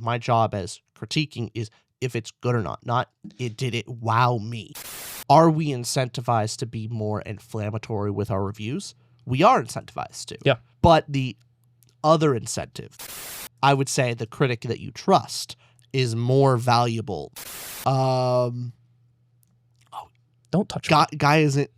My job as critiquing is if it's good or not did it wow me. Are we incentivized to be more inflammatory with our reviews? We are incentivized to. Yeah. But the other incentive, I would say the critic that you trust is more valuable. Don't touch Guy isn't...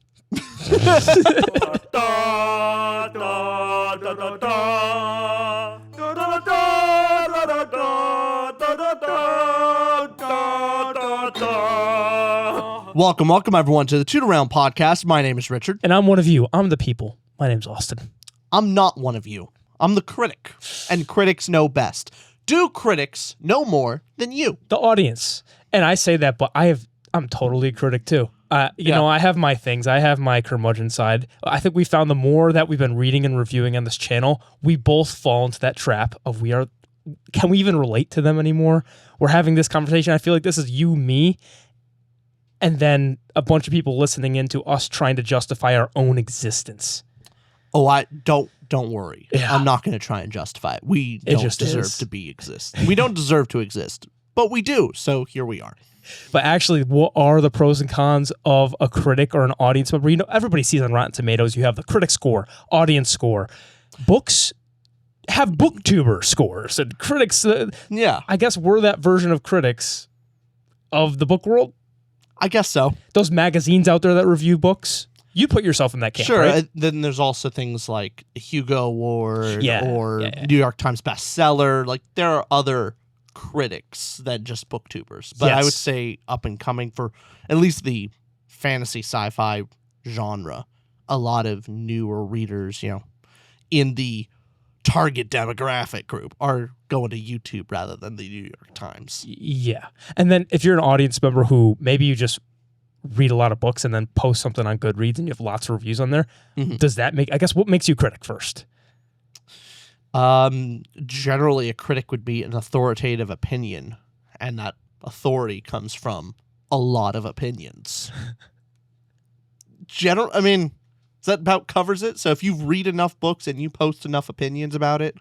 Welcome everyone to the Toot Around podcast. My name is Richard. And I'm one of you. I'm the people. My name's Austin. I'm not one of you. I'm the critic. And critics know best. Do critics know more than you? The audience. And I say that, but I'm totally a critic too. You know, I have my things. I have my curmudgeon side. I think we found the more that we've been reading and reviewing on this channel, we both fall into that trap of can we even relate to them anymore? We're having this conversation. I feel like this is you, me, and then a bunch of people listening into us trying to justify our own existence. Oh, don't worry. Yeah. I'm not going to try and justify it. We don't deserve to exist. We don't deserve to exist, but we do. So here we are. But actually, what are the pros and cons of a critic or an audience member? You know, everybody sees on Rotten Tomatoes, you have the critic score, audience score. Books have booktuber scores, and critics, I guess we're that version of critics of the book world. I guess so. Those magazines out there that review books, you put yourself in that camp, sure, right? Then there's also things like Hugo Award or New York Times bestseller. Like, there are other critics than just booktubers. But I would say up and coming for at least the fantasy sci-fi genre, a lot of newer readers, in the target demographic group are going to YouTube rather than the New York Times. Yeah. And then if you're an audience member who maybe you just read a lot of books and then post something on Goodreads and you have lots of reviews on there, does that what makes you a critic first? Generally a critic would be an authoritative opinion, and that authority comes from a lot of opinions. That about covers it. So if you read enough books and you post enough opinions about it,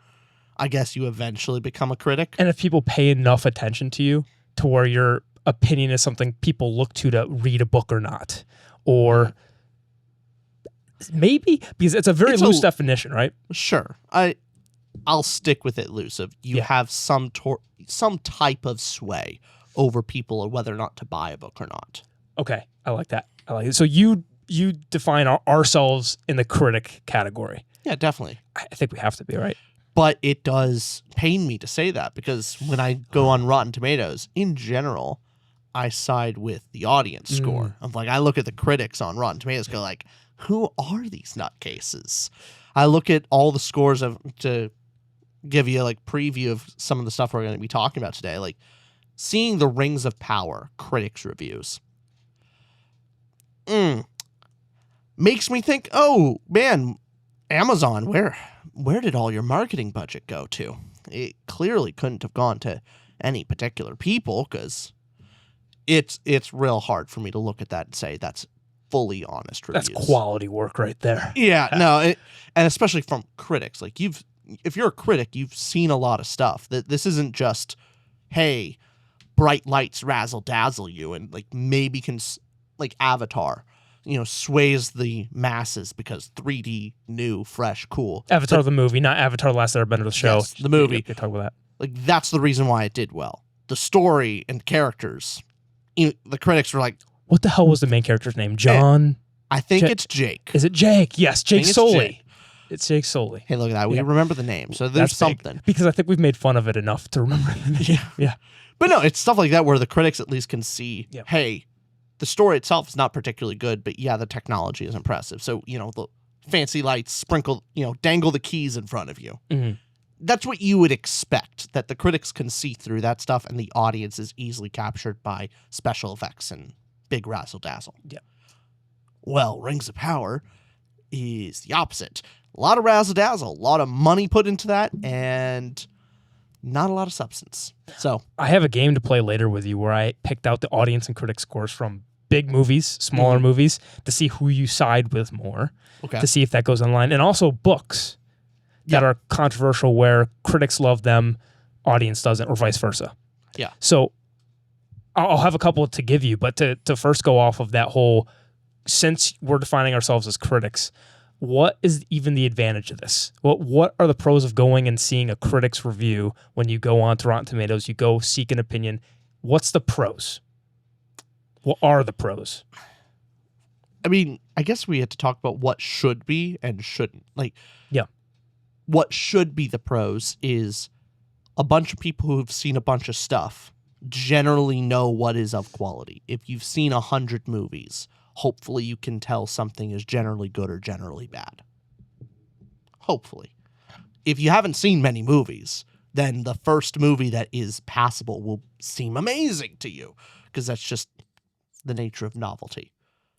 I guess you eventually become a critic. And if people pay enough attention to you to where your opinion is something people look to read a book or not, or maybe because it's a very loose definition, right? Sure. I'll stick with it loose. Of you have some type of sway over people or whether or not to buy a book or not. Okay, I like that. I like it. So you define ourselves in the critic category. Yeah, definitely. I think we have to be, right? But it does pain me to say that because when I go on Rotten Tomatoes, in general, I side with the audience score. Of I look at the critics on Rotten Tomatoes, go like, who are these nutcases? I look at all the scores to give you a preview of some of the stuff we're going to be talking about today, seeing the Rings of Power critics reviews. Makes me think, oh man, Amazon, where did all your marketing budget go to? It clearly couldn't have gone to any particular people, because it's real hard for me to look at that and say that's fully honest reviews. That's quality work right there. Yeah, no, and especially from critics. If you're a critic, you've seen a lot of stuff. That this isn't just, hey, bright lights razzle dazzle you, and maybe can Avatar, sways the masses because 3D, new, fresh, cool. Avatar the movie, not Avatar: The Last Airbender the show. Yes, the movie. You talk about that. That's the reason why it did well. The story and characters. The critics were like, what the hell was the main character's name? John? I think it's Jake. Is it Jake? Yes, Jake Sully. It's Jake Sully. Hey, look at that. We remember the name, so there's something. Big, because I think we've made fun of it enough to remember the name. Yeah. But no, it's stuff like that where the critics at least can see, hey, the story itself is not particularly good, but the technology is impressive. So, the fancy lights sprinkle, dangle the keys in front of you. Mm-hmm. That's what you would expect, that the critics can see through that stuff, and the audience is easily captured by special effects and big razzle-dazzle. Yeah. Well, Rings of Power is the opposite. A lot of razzle-dazzle, a lot of money put into that, and not a lot of substance. So I have a game to play later with you where I picked out the audience and critic scores from big movies, smaller movies, to see who you side with more, to see if that goes online. And also books that are controversial where critics love them, audience doesn't, or vice versa. Yeah. So I'll have a couple to give you, but to first go off of that whole, since we're defining ourselves as critics, what is even the advantage of this? What are the pros of going and seeing a critic's review when you go on to Rotten Tomatoes, you go seek an opinion? What's the pros? What are the pros? I mean, I guess we had to talk about what should be and shouldn't. Like, yeah, what should be the pros is a bunch of people who've seen a bunch of stuff generally know what is of quality. If you've seen 100 movies, hopefully you can tell something is generally good or generally bad. Hopefully. If you haven't seen many movies, then the first movie that is passable will seem amazing to you, because that's just the nature of novelty.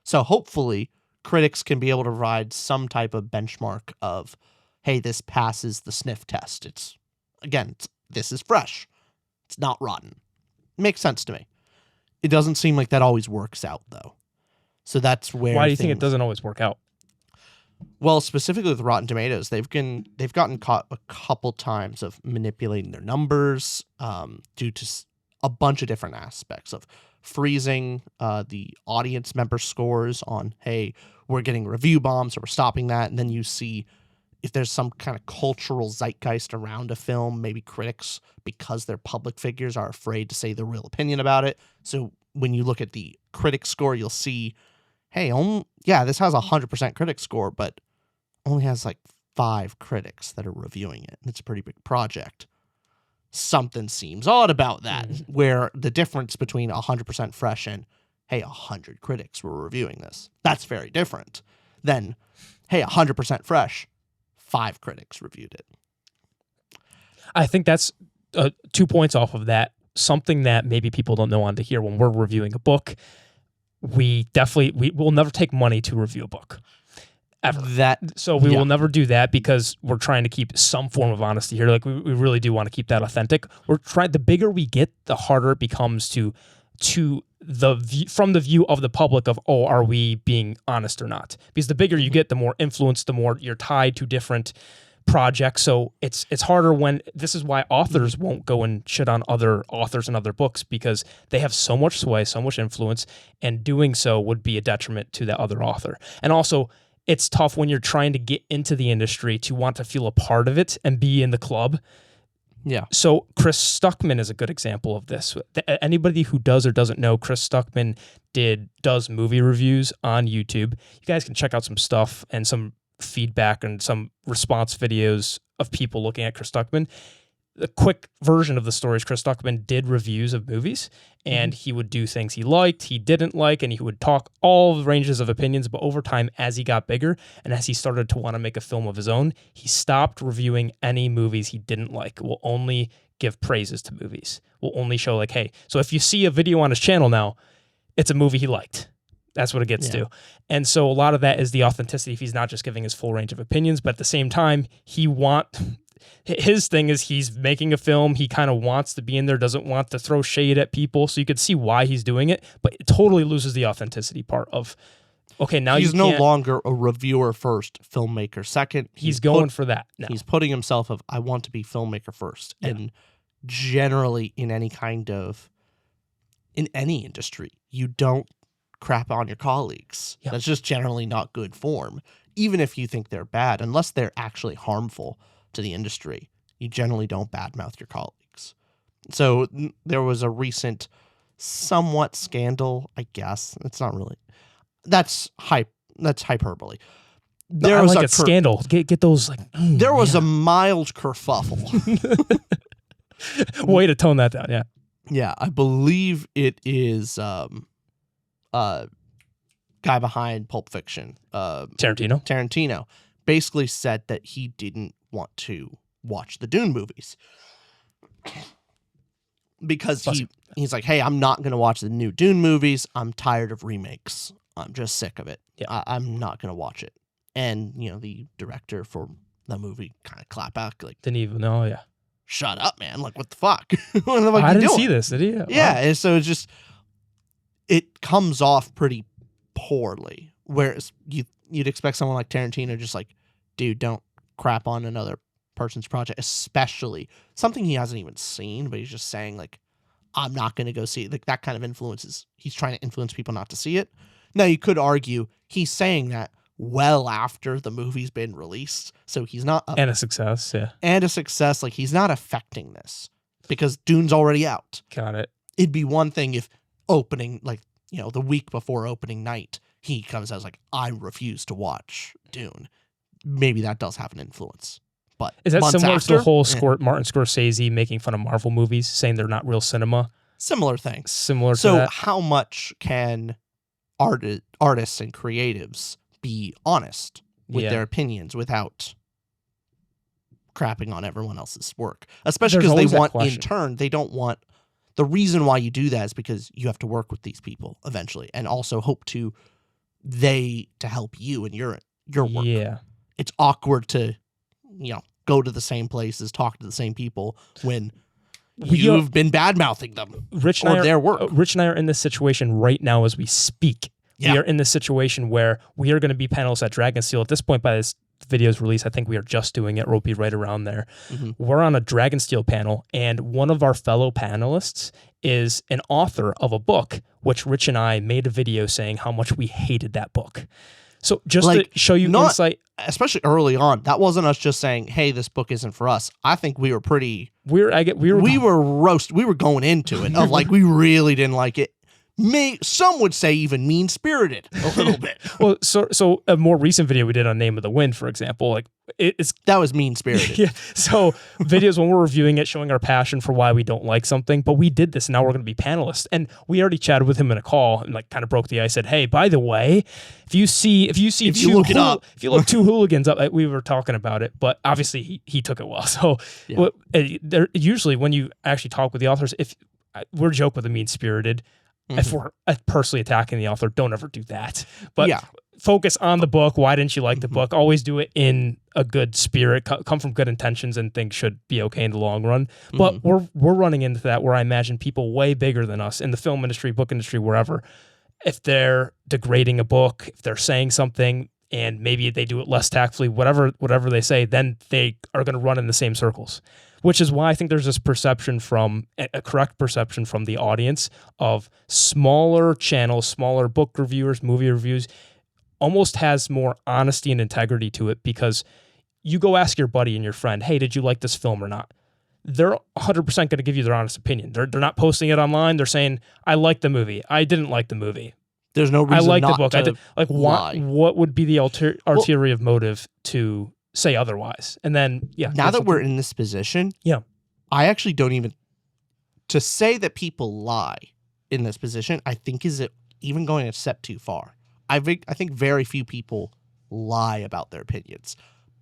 So hopefully critics can be able to provide some type of benchmark of, hey, this passes the sniff test. This is fresh. It's not rotten. It makes sense to me. It doesn't seem like that always works out, though. So that's where. Why do you think it doesn't always work out? Well, specifically with Rotten Tomatoes, they've gotten caught a couple times of manipulating their numbers due to a bunch of different aspects of freezing the audience member scores on, hey, we're getting review bombs, so we're stopping that. And then you see if there's some kind of cultural zeitgeist around a film, maybe critics, because they're public figures, are afraid to say their real opinion about it. So when you look at the critic score, you'll see, hey, this has a 100% critic score, but only has like 5 critics that are reviewing it. And it's a pretty big project. Something seems odd about that, where the difference between 100% fresh and, hey, 100 critics were reviewing this. That's very different than, hey, 100% fresh, 5 critics reviewed it. I think that's 2 points off of that. Something that maybe people don't know on to hear when we're reviewing a book. We will never take money to review a book. Ever. So we will never do that, because we're trying to keep some form of honesty here. Like we really do want to keep that authentic. The bigger we get, the harder it becomes from the view of the public of, oh, are we being honest or not? Because the bigger you get, the more influence, the more you're tied to different projects. So it's harder this is why authors won't go and shit on other authors and other books, because they have so much sway, so much influence, and doing so would be a detriment to the other author. And also, it's tough when you're trying to get into the industry to want to feel a part of it and be in the club. Yeah. So Chris Stuckman is a good example of this. Anybody who does or doesn't know, Chris Stuckman does movie reviews on YouTube. You guys can check out some stuff and some feedback and some response videos of people looking at Chris Stuckman. The quick version of the story is Chris Stuckman did reviews of movies, and he would do things he liked, he didn't like, and he would talk all the ranges of opinions. But over time, as he got bigger and as he started to want to make a film of his own, he stopped reviewing any movies he didn't like. Will only give praises to movies. Will only show like, hey, so if you see a video on his channel now, it's a movie he liked. That's what it gets to. And so a lot of that is the authenticity. If he's not just giving his full range of opinions, but at the same time, his thing is he's making a film. He kind of wants to be in there, doesn't want to throw shade at people. So you could see why he's doing it, but it totally loses the authenticity part of, okay, now he's no longer a reviewer first, filmmaker second. He's going for that now. He's putting himself of, I want to be filmmaker first. Yeah. And generally in any industry, you don't crap on your colleagues. Yeah. That's just generally not good form. Even if you think they're bad, unless they're actually harmful to the industry, you generally don't badmouth your colleagues. So there was a recent somewhat scandal, I guess. It's not really. That's hyperbole. There was a scandal. Get those like. There was a mild kerfuffle. Way to tone that down. Yeah. Yeah, I believe it is guy behind Pulp Fiction, Tarantino basically said that he didn't want to watch the Dune movies because he's like, hey, I'm not going to watch the new Dune movies. I'm tired of remakes. I'm just sick of it. Yeah. I'm not going to watch it. And, the director for the movie kind of clap back like, didn't even know. Yeah. Shut up, man. Like, what the fuck? What the fuck I didn't see this, did he? Yeah. And so it's just, it comes off pretty poorly. Whereas you'd expect someone like Tarantino just like, dude, don't crap on another person's project, especially something he hasn't even seen, but he's just saying, like, I'm not going to go see it. Like, that kind of influences. He's trying to influence people not to see it. Now, you could argue he's saying that well after the movie's been released, so he's not... and a success, yeah. And a success. Like, he's not affecting this because Dune's already out. Got it. It'd be one thing if opening, like, the week before opening night, he comes out like, I refuse to watch Dune. Maybe that does have an influence. But is that similar after, to the whole Martin Scorsese making fun of Marvel movies, saying they're not real cinema? Similar thing. Similar to so that. How much can artists and creatives be honest with their opinions without crapping on everyone else's work? Especially because they want, in turn, they don't want... The reason why you do that is because you have to work with these people eventually and also hope to help you in your work. Yeah. It's awkward to, go to the same places, talk to the same people when you've been bad-mouthing them their work. Rich and I are in this situation right now as we speak. Yeah. We are in this situation where we are going to be panelists at Dragonsteel. At this point, by this video's release, I think we are just doing it, or we'll be right around there. Mm-hmm. We're on a Dragonsteel panel, and one of our fellow panelists is an author of a book, which Rich and I made a video saying how much we hated that book. So just to show you insight. Especially early on, that wasn't us just saying, hey, this book isn't for us. I think we were pretty... We were going into it of like, we really didn't like it. Some would say even mean-spirited a little bit. Well, so a more recent video we did on Name of the Wind, for example, like that was mean-spirited. Yeah. So videos when we're reviewing it, showing our passion for why we don't like something, but we did this, and now we're going to be panelists. And we already chatted with him in a call and like kind of broke the ice. Said, hey, by the way, if you look two hooligans up, like, we were talking about it, but obviously he took it well. So usually when you actually talk with the authors, if we're joke with the mean-spirited. Mm-hmm. If we're personally attacking the author, don't ever do that. But focus on the book. Why didn't you like the book? Always do it in a good spirit. Come from good intentions, and things should be okay in the long run. But we're running into that where I imagine people way bigger than us in the film industry, book industry, wherever, if they're degrading a book, if they're saying something, and maybe they do it less tactfully, whatever they say, then they are going to run in the same circles. Which is why I think there's this perception a correct perception from the audience of smaller channels, smaller book reviewers, movie reviews, almost has more honesty and integrity to it, because you go ask your buddy and your friend, hey, did you like this film or not? They're 100% going to give you their honest opinion. They're not posting it online. They're saying, I liked the movie. I didn't like the movie. There's no reason I liked not the book. to lie. What would be the ulterior motive to say otherwise? And then now that we're in this position, I actually don't even to say that people lie in this position. I think is it even going a step too far. I think very few people lie about their opinions,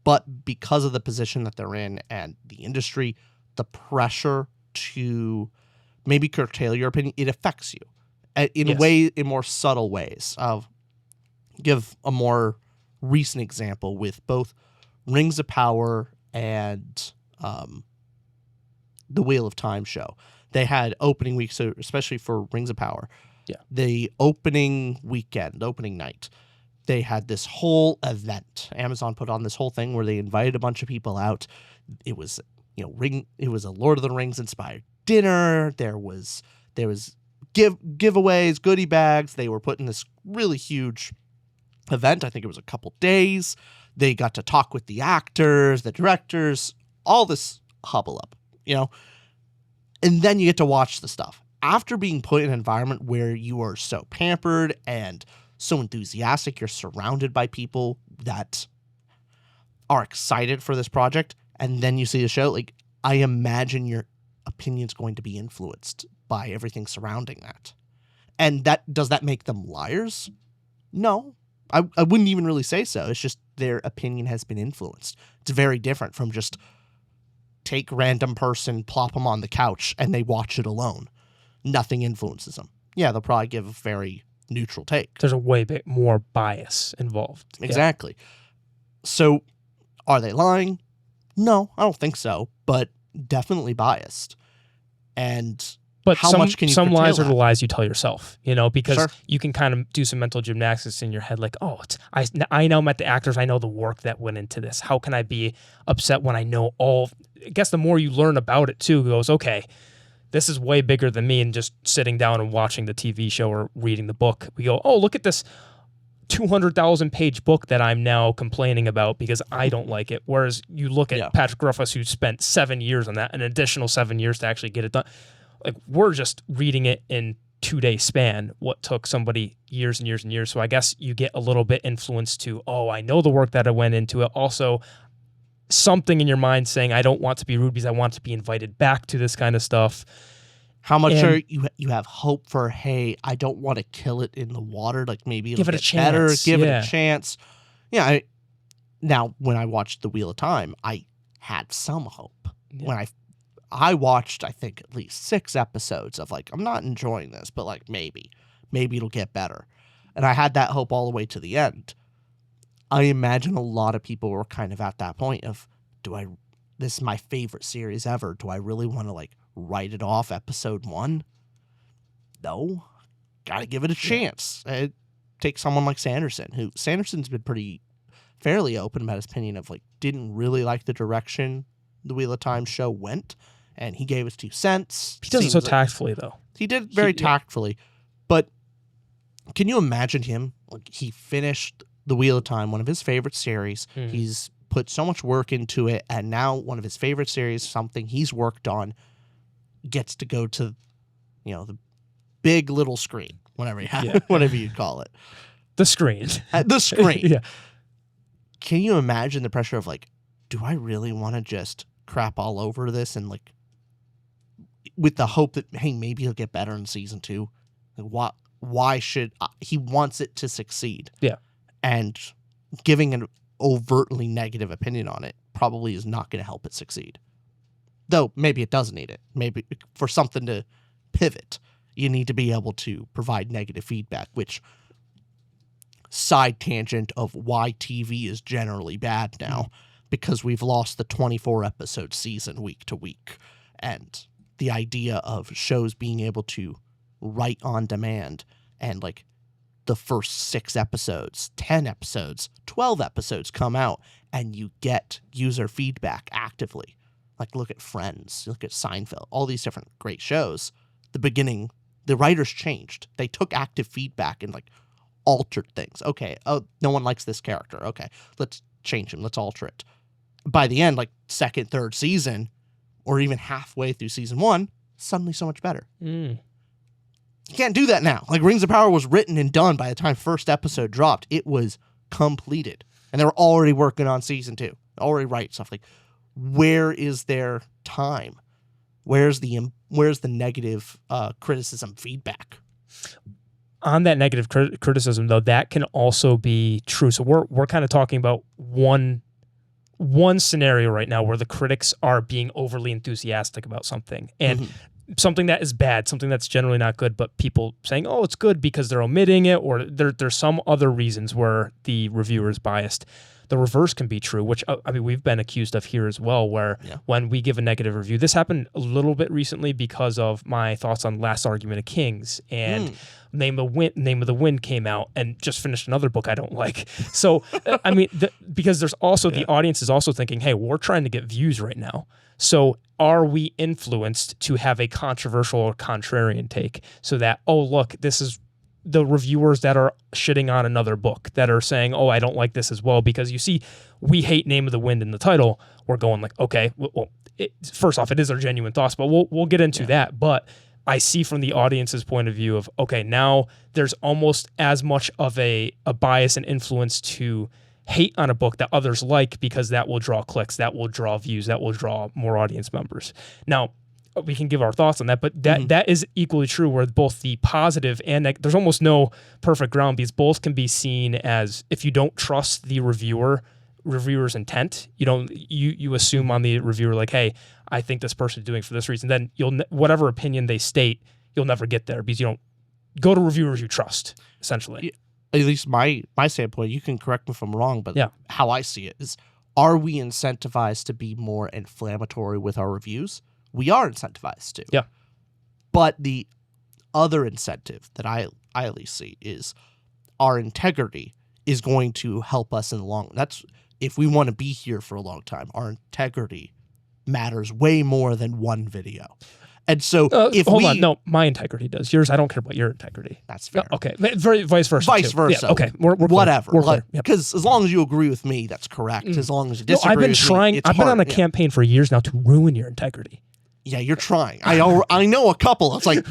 but because of the position that they're in and the industry, the pressure to maybe curtail your opinion, it affects you in more subtle ways. I'll give a more recent example with both Rings of Power and the Wheel of Time show. They had opening week, so especially for Rings of Power, the opening weekend, the opening night, they had this whole event. Amazon put on this whole thing where they invited a bunch of people out. It was it was a Lord of the Rings inspired dinner. There was giveaways, goodie bags. They were putting this really huge event. I think it was a couple days. They got to talk with the actors, the directors, all this hubble up, and then you get to watch the stuff. After being put in an environment where you are so pampered and so enthusiastic, you're surrounded by people that are excited for this project, and then you see the show, like, I imagine your opinion's going to be influenced by everything surrounding that. And does that make them liars? No. I wouldn't even really say so. It's just their opinion has been influenced. It's very different from just take random person, plop them on the couch, and they watch it alone. Nothing influences them. Yeah, they'll probably give a very neutral take. There's a way bit more bias involved. Exactly. So, are they lying? No, I don't think so, but definitely biased. And But how much can you some lies are that? the lies you tell yourself, because Sure. you can kind of do some mental gymnastics in your head, like, oh, I know met the actors, I know the work that went into this. How can I be upset when I know all? I guess the more you learn about it too, goes, okay, this is way bigger than me, and just sitting down and watching the TV show or reading the book. We go, oh, look at this 200,000 page book that I'm now complaining about because I don't like it. Whereas you look at Patrick Ruffus, who spent 7 years on that, an additional 7 years to actually get it done. Like, we're just reading it in 2-day span, what took somebody years and years and years. So I guess you get a little bit influenced to, oh, I know the work that went into it. Also, something in your mind saying, I don't want to be rude because I want to be invited back to this kind of stuff. How much are you have hope for, hey, I don't want to kill it in the water. Like, maybe it'll get better. Give it a chance. Yeah. Now, when I watched The Wheel of Time, I had some hope. Yeah. When I watched, I think, at least 6 episodes of, like, I'm not enjoying this, but, like, maybe it'll get better. And I had that hope all the way to the end. I imagine a lot of people were kind of at that point of, this is my favorite series ever. Do I really want to, like, write it off episode 1? No. Gotta give it a chance. Take someone like Sanderson's been fairly open about his opinion of, like, didn't really like the direction the Wheel of Time show went, and he gave his 2 cents. He does it so tactfully, though. He did very tactfully. But can you imagine him? Like, he finished the Wheel of Time, one of his favorite series. Mm-hmm. He's put so much work into it, and now one of his favorite series, something he's worked on, gets to go to, the big little screen, whatever you call it. The screen. The screen. Yeah. Can you imagine the pressure of, like, do I really want to just crap all over this and, like, with the hope that, hey, maybe he'll get better in season 2? Like, why should he wants it to succeed? Yeah. And giving an overtly negative opinion on it probably is not going to help it succeed. Though maybe it doesn't need it. Maybe for something to pivot, you need to be able to provide negative feedback, which, side tangent of why TV is generally bad now, because we've lost the 24-episode season week to week. And the idea of shows being able to write on demand and, like, the first 6 episodes, 10 episodes, 12 episodes come out and you get user feedback actively. Like, look at Friends, look at Seinfeld, all these different great shows. The beginning, the writers changed. They took active feedback and, like, altered things. Okay, oh, no one likes this character. Okay, let's change him. Let's alter it. By the end, like, 2nd, 3rd season, or even halfway through season 1, suddenly so much better. You can't do that now. Like, Rings of Power was written and done by the time 1st episode dropped. It was completed. And they were already working on season 2. Already writing stuff. Like, where is their time? Where's the negative criticism feedback? On that negative criticism, though, that can also be true. So we're kind of talking about one scenario right now where the critics are being overly enthusiastic about something, and something that is bad, something that's generally not good, but people saying, oh, it's good because they're omitting it, or there's some other reasons where the reviewer is biased. The reverse can be true, which, I mean, we've been accused of here as well, where when we give a negative review, this happened a little bit recently because of my thoughts on Last Argument of Kings, and Name of the Wind came out and just finished another book I don't like. So, I mean, because there's also, the audience is also thinking, hey, we're trying to get views right now. So are we influenced to have a controversial or contrarian take so that, oh, look, this is the reviewers that are shitting on another book that are saying, oh, I don't like this as well, because you see, we hate Name of the Wind in the title. We're going like, okay, well, first off, it is our genuine thoughts, but we'll get into that. But I see from the audience's point of view of, okay, now there's almost as much of a bias and influence to hate on a book that others like, because that will draw clicks, that will draw views, that will draw more audience members. Now, we can give our thoughts on that, but that is equally true where both the positive and there's almost no perfect ground, because both can be seen as, if you don't trust the reviewer's intent, you assume on the reviewer, like, hey, I think this person's doing it for this reason, then whatever opinion they state, you'll never get there, because you don't go to reviewers you trust, essentially. Yeah, at least my standpoint, you can correct me if I'm wrong, but how I see it is, are we incentivized to be more inflammatory with our reviews? We are incentivized to. Yeah. But the other incentive that I at least see is our integrity is going to help us in the long. That's if we want to be here for a long time. Our integrity matters way more than one video. And so hold on, no, my integrity does. Yours, I don't care about your integrity. That's fair. Okay, vice versa. Vice versa. Yeah, okay, we're whatever. Because Because as long as you agree with me, that's correct. As long as you disagree with me, I've been on a campaign for years now to ruin your integrity. Yeah, you're trying. I know a couple. It's like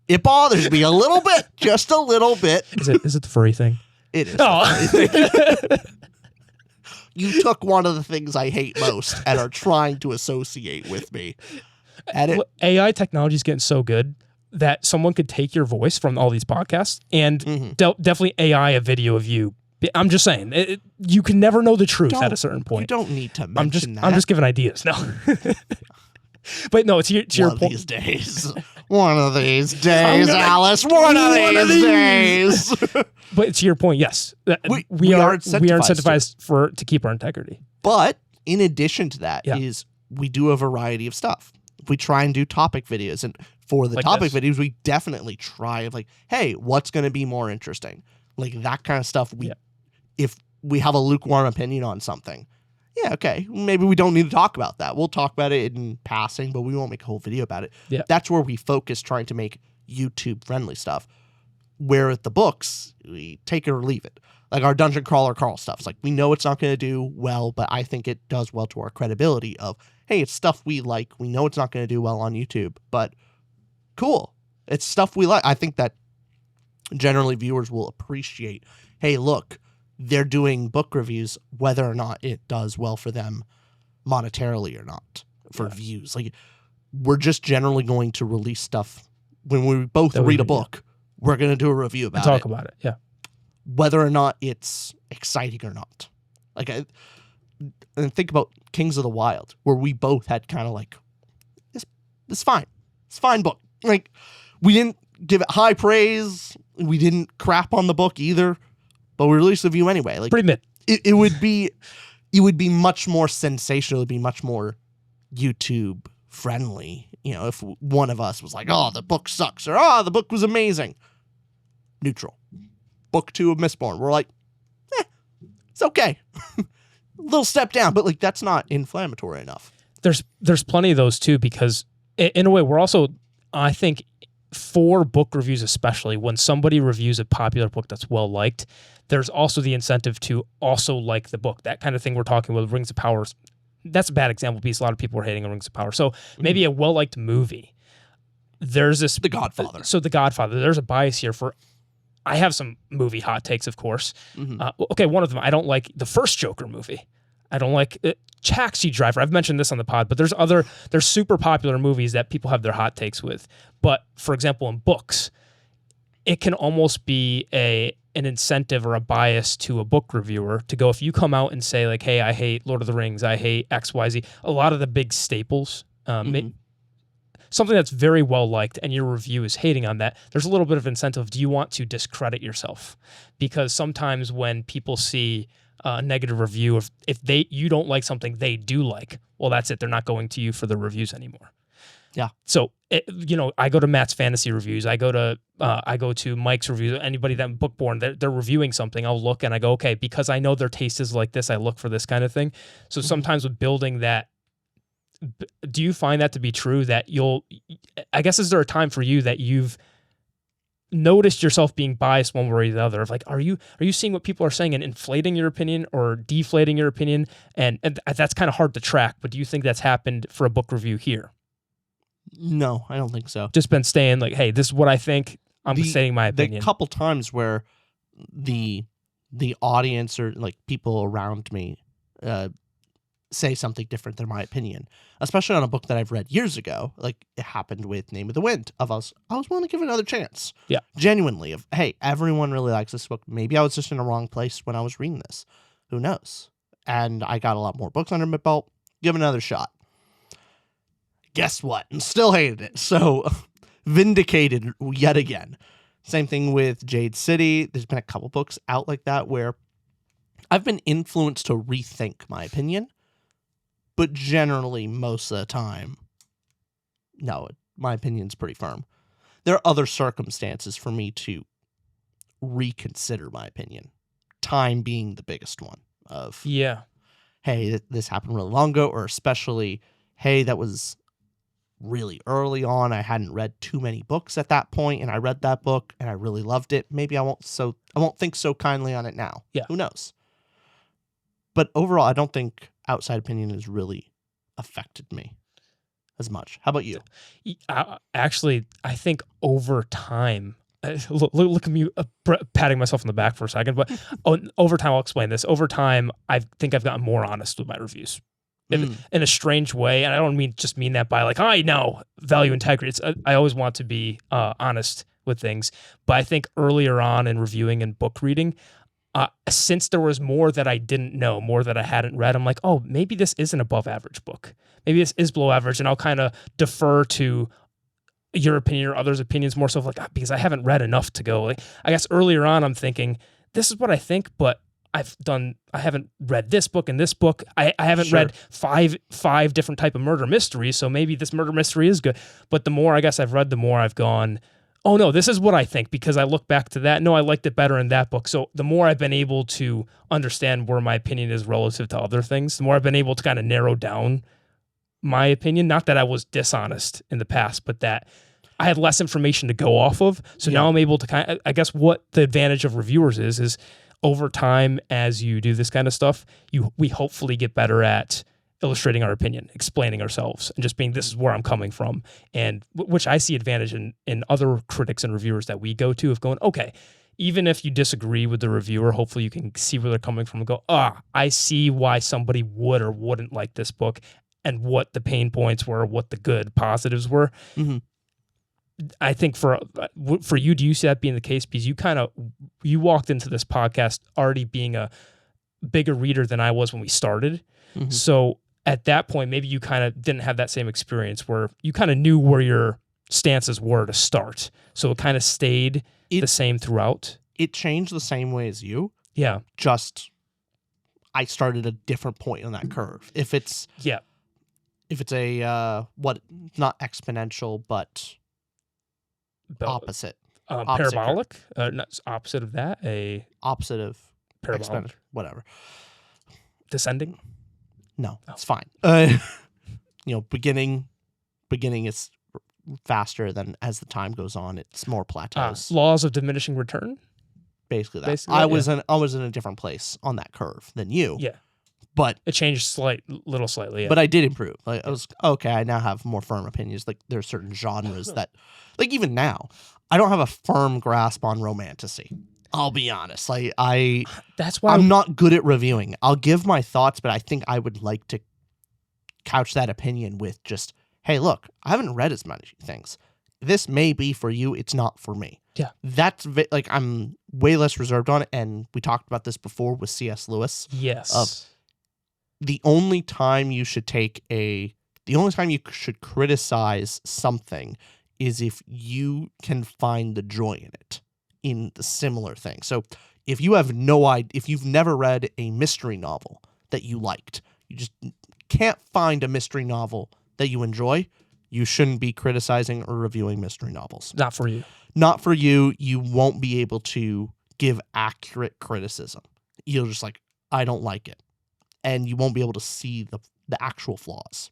it bothers me a little bit, just a little bit. Is it the furry thing? It is. Oh. You took one of the things I hate most and are trying to associate with me. And AI technology is getting so good that someone could take your voice from all these podcasts and definitely AI a video of you. I'm just saying, you can never know the truth at a certain point. You don't need to mention that. I'm just giving ideas. No. But no, to your point. One of these days, Alice. One of these days. But to your point, yes, we are incentivized to keep our integrity. But in addition to that, is we do a variety of stuff. We try and do topic videos, and for the topic videos, we definitely try like, hey, what's going to be more interesting? Like that kind of stuff. If we have a lukewarm opinion on something. Yeah, okay. Maybe we don't need to talk about that. We'll talk about it in passing, but we won't make a whole video about it. Yeah. That's where we focus trying to make YouTube-friendly stuff. Where at the books, we take it or leave it. Like our Dungeon Crawler Carl stuff. It's like, we know it's not going to do well, but I think it does well to our credibility of, hey, it's stuff we like. We know it's not going to do well on YouTube, but cool. It's stuff we like. I think that generally viewers will appreciate, hey, look, they're doing book reviews, whether or not it does well for them monetarily or not for views. Like we're just generally going to release stuff when we both read a book. We're going to do a review about it. Talk about it. Yeah. Whether or not it's exciting or not. Like and think about Kings of the Wild, where we both had kind of like, it's fine. It's a fine book. Like we didn't give it high praise. We didn't crap on the book either. But we released the review anyway. Like pretty mid. It would be much more sensational. It would be much more YouTube friendly. You know, if one of us was like, "Oh, the book sucks," or "Oh, the book was amazing." Neutral. Book 2 of Mistborn. We're like, it's okay. A little step down, but like that's not inflammatory enough. There's plenty of those too, because in a way we're also, I think, for book reviews especially, when somebody reviews a popular book that's well liked, there's also the incentive to also like the book. That kind of thing we're talking about, Rings of Power. That's a bad example because a lot of people are hating on Rings of Power. So maybe a well-liked movie. There's this... The Godfather. So The Godfather. There's a bias here for... I have some movie hot takes, of course. Okay, one of them, I don't like the first Joker movie. I don't like Taxi Driver. I've mentioned this on the pod, but there's super popular movies that people have their hot takes with. But for example, in books, it can almost be an incentive or a bias to a book reviewer to go, if you come out and say like, hey, I hate Lord of the Rings, I hate XYZ, a lot of the big staples, something that's very well liked and your review is hating on that, there's a little bit of incentive. Do you want to discredit yourself? Because sometimes when people see a negative review, if you don't like something they do like, well, that's it. They're not going to you for the reviews anymore. Yeah. So, I go to Matt's fantasy reviews. I go to Mike's reviews. Anybody that Bookborn, they're reviewing something. I'll look and I go, okay, because I know their taste is like this, I look for this kind of thing. So sometimes with building that, do you find that to be true that I guess, is there a time for you that you've noticed yourself being biased one way or the other of like, are you seeing what people are saying and inflating your opinion or deflating your opinion? And that's kind of hard to track, but do you think that's happened for a book review here? No, I don't think so. Just been staying like, hey, this is what I think. I'm stating my opinion. The couple times where the audience or like people around me say something different than my opinion, especially on a book that I've read years ago, like it happened with Name of the Wind. I was willing to give it another chance. Yeah, genuinely. Of hey, everyone really likes this book. Maybe I was just in the wrong place when I was reading this. Who knows? And I got a lot more books under my belt. Give it another shot. Guess what? And still hated it. So vindicated yet again. Same thing with Jade City. There's been a couple books out like that where I've been influenced to rethink my opinion, but generally most of the time, no, my opinion's pretty firm. There are other circumstances for me to reconsider my opinion. Time being the biggest one of, hey, this happened really long ago, or especially, hey, that was really early on. I hadn't read too many books at that point, and I read that book and I really loved it. Maybe I won't think so kindly on it now. Yeah. Who knows? But overall, I don't think outside opinion has really affected me as much. How about you? Actually, I think over time, look at me patting myself on the back for a second, but over time, I'll explain this. Over time, I think I've gotten more honest with my reviews. In a strange way, and I don't mean that by like, I know value integrity. I always want to be honest with things, but I think earlier on in reviewing and book reading, since there was more that I didn't know, more that I hadn't read, I'm like, oh, maybe this is an above average book. Maybe this is below average, and I'll kind of defer to your opinion or others' opinions more so like because I haven't read enough to go. Like, I guess earlier on, I'm thinking this is what I think, but I haven't read this book and this book. I haven't read five different type of murder mysteries, so maybe this murder mystery is good. But the more I guess I've read, the more I've gone, oh no, this is what I think because I look back to that. No, I liked it better in that book. So the more I've been able to understand where my opinion is relative to other things, the more I've been able to kind of narrow down my opinion. Not that I was dishonest in the past, but that I had less information to go off of. So now I'm able to kind of, I guess what the advantage of reviewers is over time, as you do this kind of stuff, we hopefully get better at illustrating our opinion, explaining ourselves, and just being, this is where I'm coming from. And which I see advantage in other critics and reviewers that we go to of going, okay, even if you disagree with the reviewer, hopefully you can see where they're coming from and go, I see why somebody would or wouldn't like this book and what the pain points were, what the good positives were. Mm-hmm. I think for you, do you see that being the case? Because you walked into this podcast already being a bigger reader than I was when we started. Mm-hmm. So at that point, maybe you kind of didn't have that same experience where you kind of knew where your stances were to start. So it kind of stayed the same throughout. It changed the same way as you. Yeah. Just I started a different point on that curve. If it's a not exponential, but opposite. Parabolic? Not opposite of that. Opposite of parabolic. Whatever. Descending? No, it's fine. Beginning is faster than as the time goes on. It's more plateaus. Laws of diminishing return? Basically that. I was in a different place on that curve than you. Yeah. But it changed slightly. Yeah. But I did improve. Like I was okay. I now have more firm opinions. Like there are certain genres that, like even now, I don't have a firm grasp on romantasy. I'll be honest. Like that's why I'm not good at reviewing. I'll give my thoughts, but I think I would like to couch that opinion with just, hey, look, I haven't read as many things. This may be for you. It's not for me. Yeah. That's like I'm way less reserved on it. And we talked about this before with C.S. Lewis. Yes. The only time you should criticize something is if you can find the joy in it, in the similar thing. So if you have no idea, if you've never read a mystery novel that you liked, you just can't find a mystery novel that you enjoy, you shouldn't be criticizing or reviewing mystery novels. Not for you. Not for you. You won't be able to give accurate criticism. You'll just like, I don't like it. And you won't be able to see the actual flaws.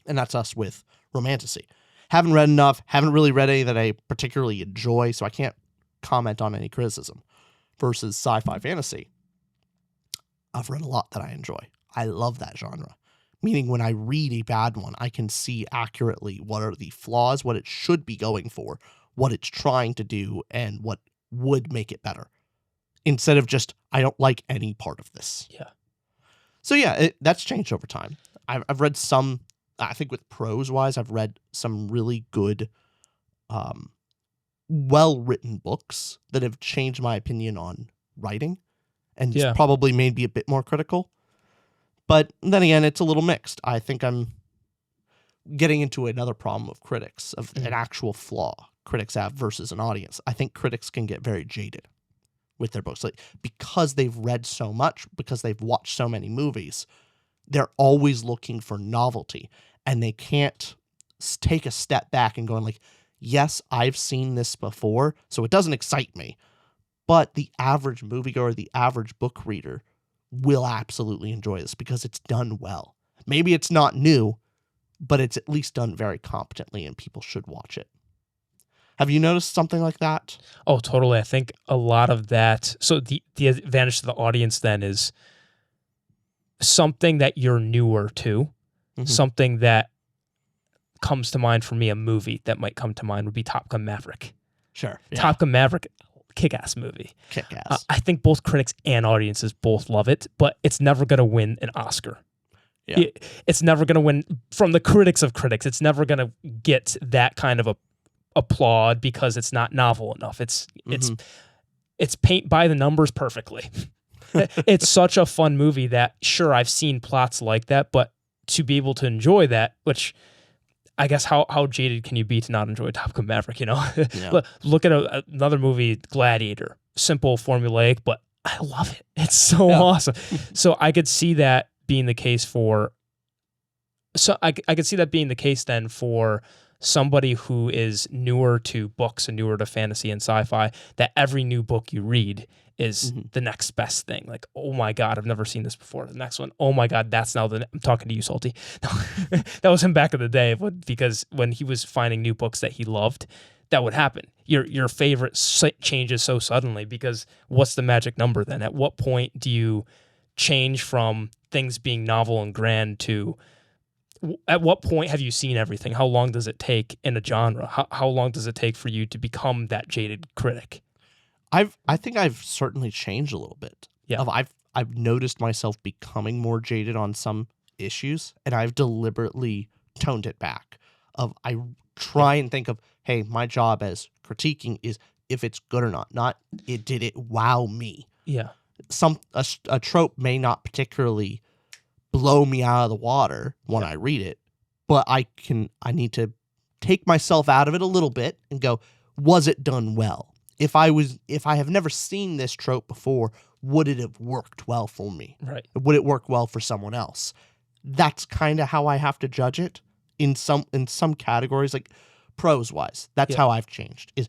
And that's us with romantasy. Haven't read enough, haven't really read any that I particularly enjoy, so I can't comment on any criticism. Versus sci-fi fantasy, I've read a lot that I enjoy. I love that genre. Meaning when I read a bad one, I can see accurately what are the flaws, what it should be going for, what it's trying to do, and what would make it better. Instead of just, I don't like any part of this. Yeah. So yeah, that's changed over time. I've read some, I think with prose-wise, I've read some really good, well-written books that have changed my opinion on writing and probably made me a bit more critical. But then again, it's a little mixed. I think I'm getting into another problem of critics, of an actual flaw critics have versus an audience. I think critics can get very jaded with their books. Like, because they've read so much, because they've watched so many movies, they're always looking for novelty, and they can't take a step back and going like, yes, I've seen this before, so it doesn't excite me. But the average moviegoer, the average book reader will absolutely enjoy this because it's done well. Maybe it's not new, but it's at least done very competently and people should watch it. Have you noticed something like that? Oh, totally. I think a lot of that. So the advantage to the audience then is something that you're newer to, something that comes to mind for me, a movie that might come to mind would be Top Gun Maverick. Sure. Yeah. Top Gun Maverick, kick-ass movie. Kick-ass. I think both critics and audiences both love it, but it's never going to win an Oscar. Yeah. It's never going to win from the critics of critics. It's never going to get that kind of a applaud because it's not novel enough. It's paint by the numbers perfectly. It's such a fun movie that, sure, I've seen plots like that, but to be able to enjoy that, which I guess how jaded can you be to not enjoy Top Gun Maverick, you know? Yeah. Look at another movie, Gladiator. Simple, formulaic, but I love it. It's so awesome. So I could see that being the case for... So I could see that being the case then for somebody who is newer to books and newer to fantasy and sci-fi, that every new book you read is the next best thing. Like, oh my God, I've never seen this before. The next one, oh my God, that's now I'm talking to you, Salty. No, that was him back in the day, because when he was finding new books that he loved, that would happen. Your favorite changes so suddenly, because what's the magic number then? At what point do you change from things being novel and grand to... At what point have you seen everything? How long does it take in a genre? How long does it take for you to become that jaded critic? I think I've certainly changed a little bit. Yeah. I've noticed myself becoming more jaded on some issues, and I've deliberately toned it back. I try and think of, hey, my job as critiquing is if it's good or not did it wow me. Yeah. A trope may not particularly blow me out of the water when I read it, but I need to take myself out of it a little bit and go, was it done well? If I have never seen this trope before, would it have worked well for me? Right. Would it work well for someone else? That's kind of how I have to judge it in some categories, like prose wise. That's how I've changed. Is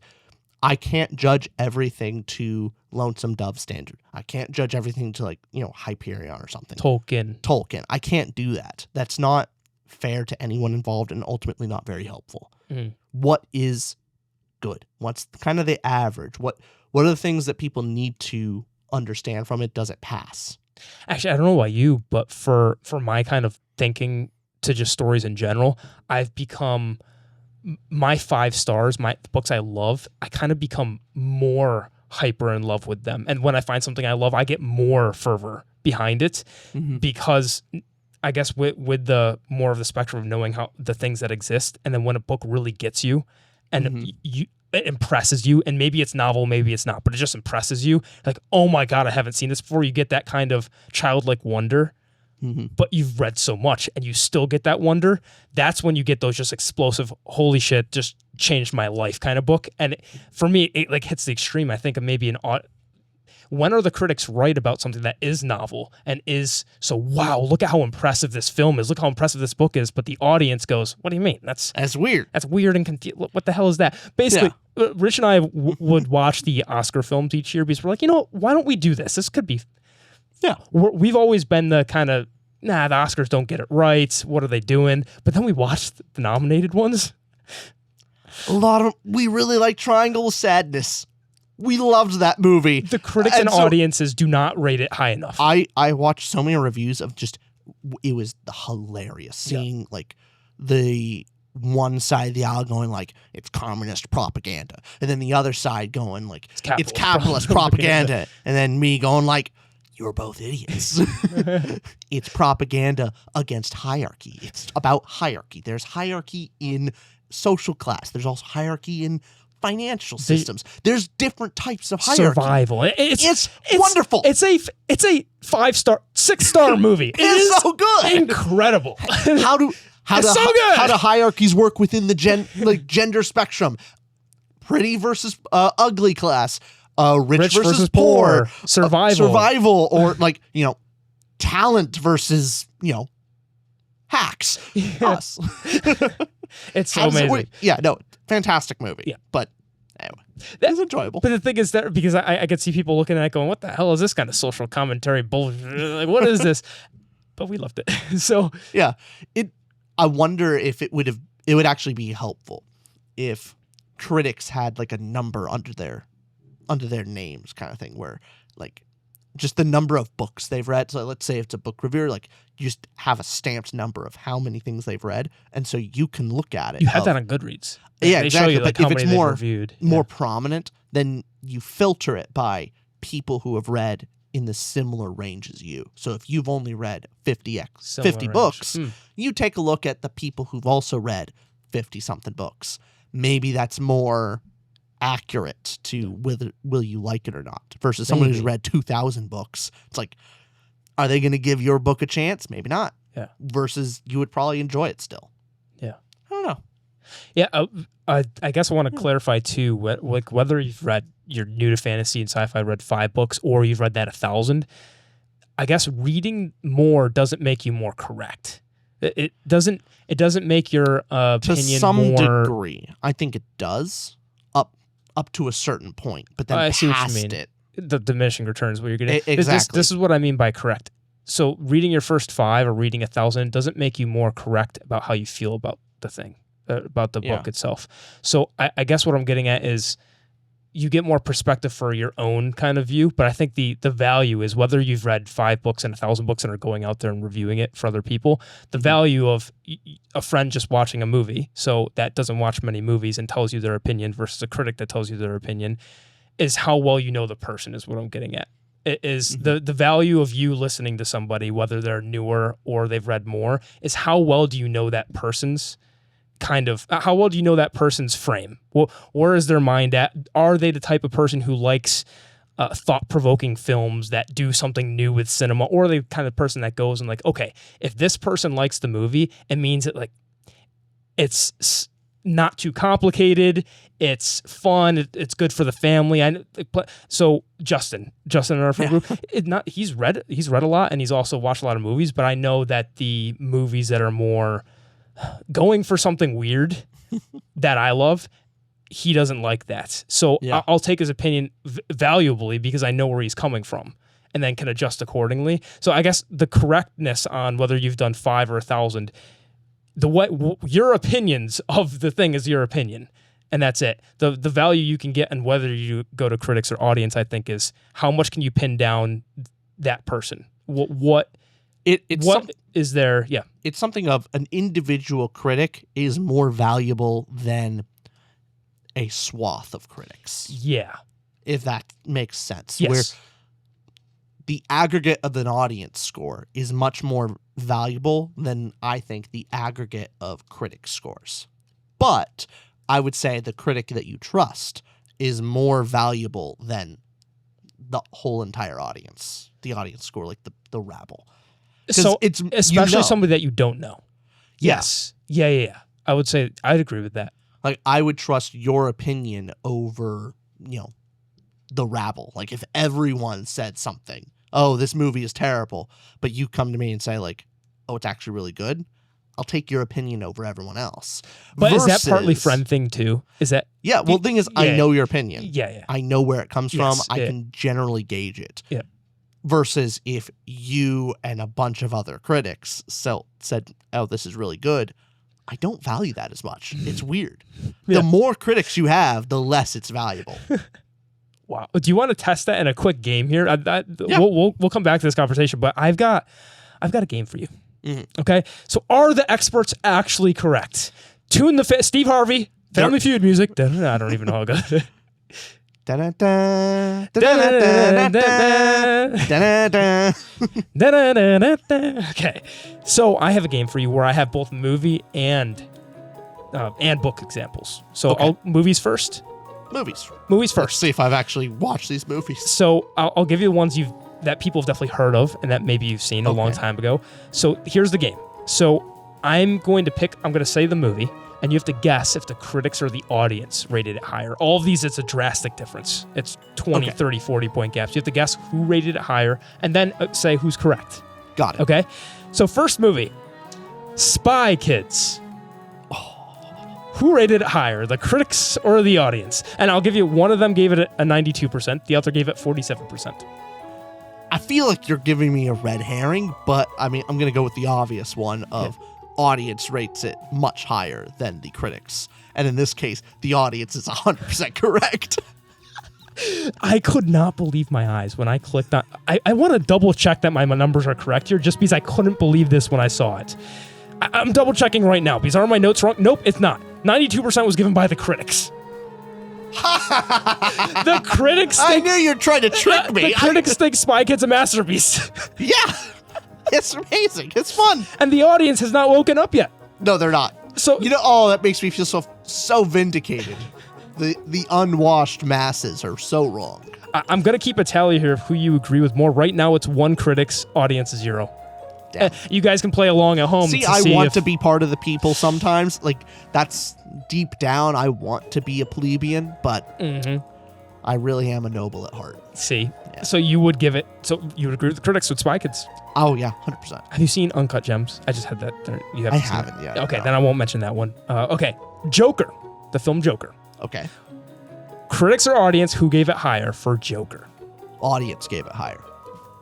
I can't judge everything to Lonesome Dove standard. I can't judge everything to, like, Hyperion or something. Tolkien. I can't do that. That's not fair to anyone involved and ultimately not very helpful. What is good? What's kind of the average? What are the things that people need to understand from it? Does it pass? Actually, I don't know about you, but for my kind of thinking to just stories in general, I've become... my 5 stars, the books I love, I kind of become more hyper in love with them. And when I find something I love, I get more fervor behind it because I guess with the more of the spectrum of knowing how the things that exist. And then when a book really gets you and it impresses you, and maybe it's novel, maybe it's not, but it just impresses you. Like, oh my God, I haven't seen this before. You get that kind of childlike wonder. But you've read so much and you still get that wonder. That's when you get those just explosive, holy shit, just changed my life kind of book. And for me, it like hits the extreme. I think of maybe when are the critics right about something that is novel and is so, wow, look at how impressive this film is. Look how impressive this book is. But the audience goes, what do you mean? That's weird. That's weird and confused. What the hell is that? Basically, Rich and I would watch the Oscar films each year because we're like, why don't we do this? This could be... Yeah, we've always been the kind of, the Oscars don't get it right. What are they doing? But then we watched the nominated ones. We really like Triangle of Sadness. We loved that movie. The critics and audiences do not rate it high enough. I watched so many reviews of it was hilarious seeing like the one side of the aisle going like, it's communist propaganda. And then the other side going like, it's capitalist propaganda. And then me going like, you're both idiots. It's propaganda against hierarchy. It's about hierarchy. There's hierarchy in social class. There's also hierarchy in financial systems. There's different types of hierarchy. Survival. It's wonderful. It's a 5-star, 6-star movie. It is so good. Incredible. How do hierarchies work within the gender spectrum? Pretty versus ugly class. Rich versus poor, survival, or like, talent versus, hacks. Us. It's so amazing. Fantastic movie. Yeah. But anyway, it was enjoyable. But the thing is that because I could see people looking at it going, what the hell is this kind of social commentary bullshit? Like, what is this? But we loved it. So yeah, I wonder if it would actually be helpful if critics had like a number under their names kind of thing, where like just the number of books they've read. So let's say it's a book reviewer, like you just have a stamped number of how many things they've read, and so you can look at it. You have that on Goodreads. Yeah, they exactly. Show you, like, but how if it's many they've reviewed. more prominent, then you filter it by people who have read in the similar range as you. So if you've only read 50 books, you take a look at the people who've also read 50-something books. Maybe that's more accurate to whether will you like it or not versus someone who's read 2,000 books. It's like, are they going to give your book a chance? Maybe not. Yeah. Versus you would probably enjoy it still. Yeah. I don't know. Yeah. I guess I want to clarify too, like whether you're new to fantasy and sci-fi, read 5 books, or you've read that 1,000. I guess reading more doesn't make you more correct. It doesn't make your opinion to some more degree. I think it does up to a certain point, but then I see what past you mean. it, The diminishing returns what you're getting. Exactly. This is what I mean by correct. So reading your first 5 or reading 1,000 doesn't make you more correct about how you feel about the thing, about the book itself. So I guess what I'm getting at is you get more perspective for your own kind of view, but I think the value is whether you've read 5 books and 1,000 books and are going out there and reviewing it for other people, the value of a friend just watching a movie, so that doesn't watch many movies and tells you their opinion versus a critic that tells you their opinion, is how well you know the person is what I'm getting at. It is the value of you listening to somebody, whether they're newer or they've read more, is how well do you know that person's how well do you know that person's frame? Well, where is their mind at? Are they the type of person who likes thought-provoking films that do something new with cinema? Or are they the kind of person that goes and like, okay, if this person likes the movie, it means that like it's not too complicated, it's fun, it's good for the family. So Justin in our friend group, he's read a lot and he's also watched a lot of movies, but I know that the movies that are more going for something weird that I love, he doesn't like that. So I'll take his opinion valuably because I know where he's coming from and then can adjust accordingly. So I guess the correctness on whether you've done 5 or 1,000, your opinions of the thing is your opinion, and that's it. The value you can get and whether you go to critics or audience, I think, is how much can you pin down that person? Is there? Yeah, it's something of an individual critic is more valuable than a swath of critics. Yeah, if that makes sense. Yes. Where the aggregate of an audience score is much more valuable than I think the aggregate of critic scores. But I would say the critic that you trust is more valuable than the whole entire audience, the audience score, like the Ramble. So it's especially somebody that you don't know. Yes. Yeah. I would say I'd agree with that. Like I would trust your opinion over, the Ramble. Like if everyone said something, oh, this movie is terrible, but you come to me and say like, oh, it's actually really good, I'll take your opinion over everyone else. But is that partly friend thing too? Is that? Yeah. Well, the thing is, I know your opinion. Yeah. I know where it comes from. I can generally gauge it. Yeah. Versus if you and a bunch of other critics said, oh, this is really good, I don't value that as much. It's weird. The more critics you have, the less it's valuable. Wow. Do you want to test that in a quick game here? We'll come back to this conversation, but I've got a game for you. Mm-hmm. Okay. So are the experts actually correct? Tune the Steve Harvey Family Feud music. I don't even know how it goes. Okay, so I have a game for you where I have both movie and book examples. So movies first. Movies first. Let's see if I've actually watched these movies. So I'll give you the ones that people have definitely heard of and that maybe you've seen a long time ago. So here's the game. So I'm going to say the movie, and you have to guess if the critics or the audience rated it higher. All of these, it's a drastic difference. It's 20, 30, 40 point gaps. You have to guess who rated it higher, and then say who's correct. Got it. Okay? So first movie, Spy Kids. Oh, Who rated it higher, the critics or the audience? And I'll give you, one of them gave it a 92%. The other gave it 47%. I feel like you're giving me a red herring, but I mean, I'm going to go with the obvious one of audience rates it much higher than the critics. And in this case, the audience is 100% correct. I could not believe my eyes when I clicked on. I want to double check that my numbers are correct here, just because I couldn't believe this when I saw it. I'm double checking right now because are my notes wrong? Nope, it's not. 92% was given by the critics. The critics think, I knew you're trying to trick me. The critics think Spy Kid's a masterpiece. Yeah, it's amazing. It's fun. And the audience has not woken up yet. No, they're not. So that makes me feel so vindicated. The unwashed masses are so wrong. I'm going to keep a tally here of who you agree with more. Right now, it's 1 critics, audience 0. You guys can play along at home. I want to be part of the people sometimes. Like, that's deep down, I want to be a plebeian, but I really am a noble at heart. Yeah. So you would give it, so you would agree with the critics with Spy Kids? Oh, yeah, 100%. Have you seen Uncut Gems? I just had that there. I haven't yet. Okay, then I won't mention that one. Okay, Joker, the film Joker. Okay. Critics or audience, who gave it higher for Joker? Audience gave it higher.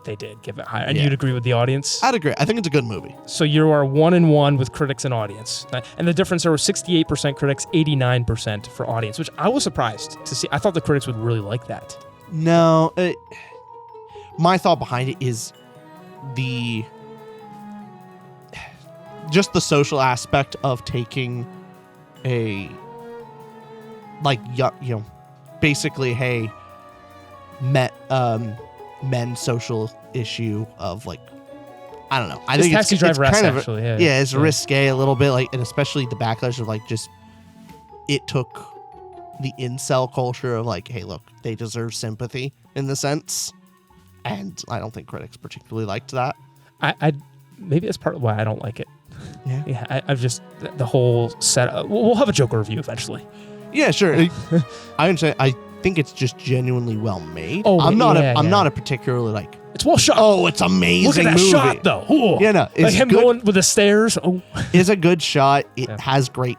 They did give it higher. And you'd agree with the audience? I'd agree. I think it's a good movie. So you are 1-1 with critics and audience. And the difference, there was 68% critics, 89% for audience, which I was surprised to see. I thought the critics would really like that. No. My thought behind it is just the social aspect of taking a, like, basically, hey, men's social issue of, like, I don't know. I think it's kind of actually, it's risque a little bit, like, and especially the backlash of, like, just it took the incel culture of, like, hey, look, they deserve sympathy in the sense, and I don't think critics particularly liked that. I maybe that's part of why I don't like it. I've just the whole set. We'll have a Joker review eventually. Yeah, sure. I understand. I think it's just genuinely well made. I'm not a particularly, like, it's well shot. Oh, it's amazing. Look at that movie. shot though. Ooh. Yeah, no, like him going with the stairs. Oh, is a good shot. It has great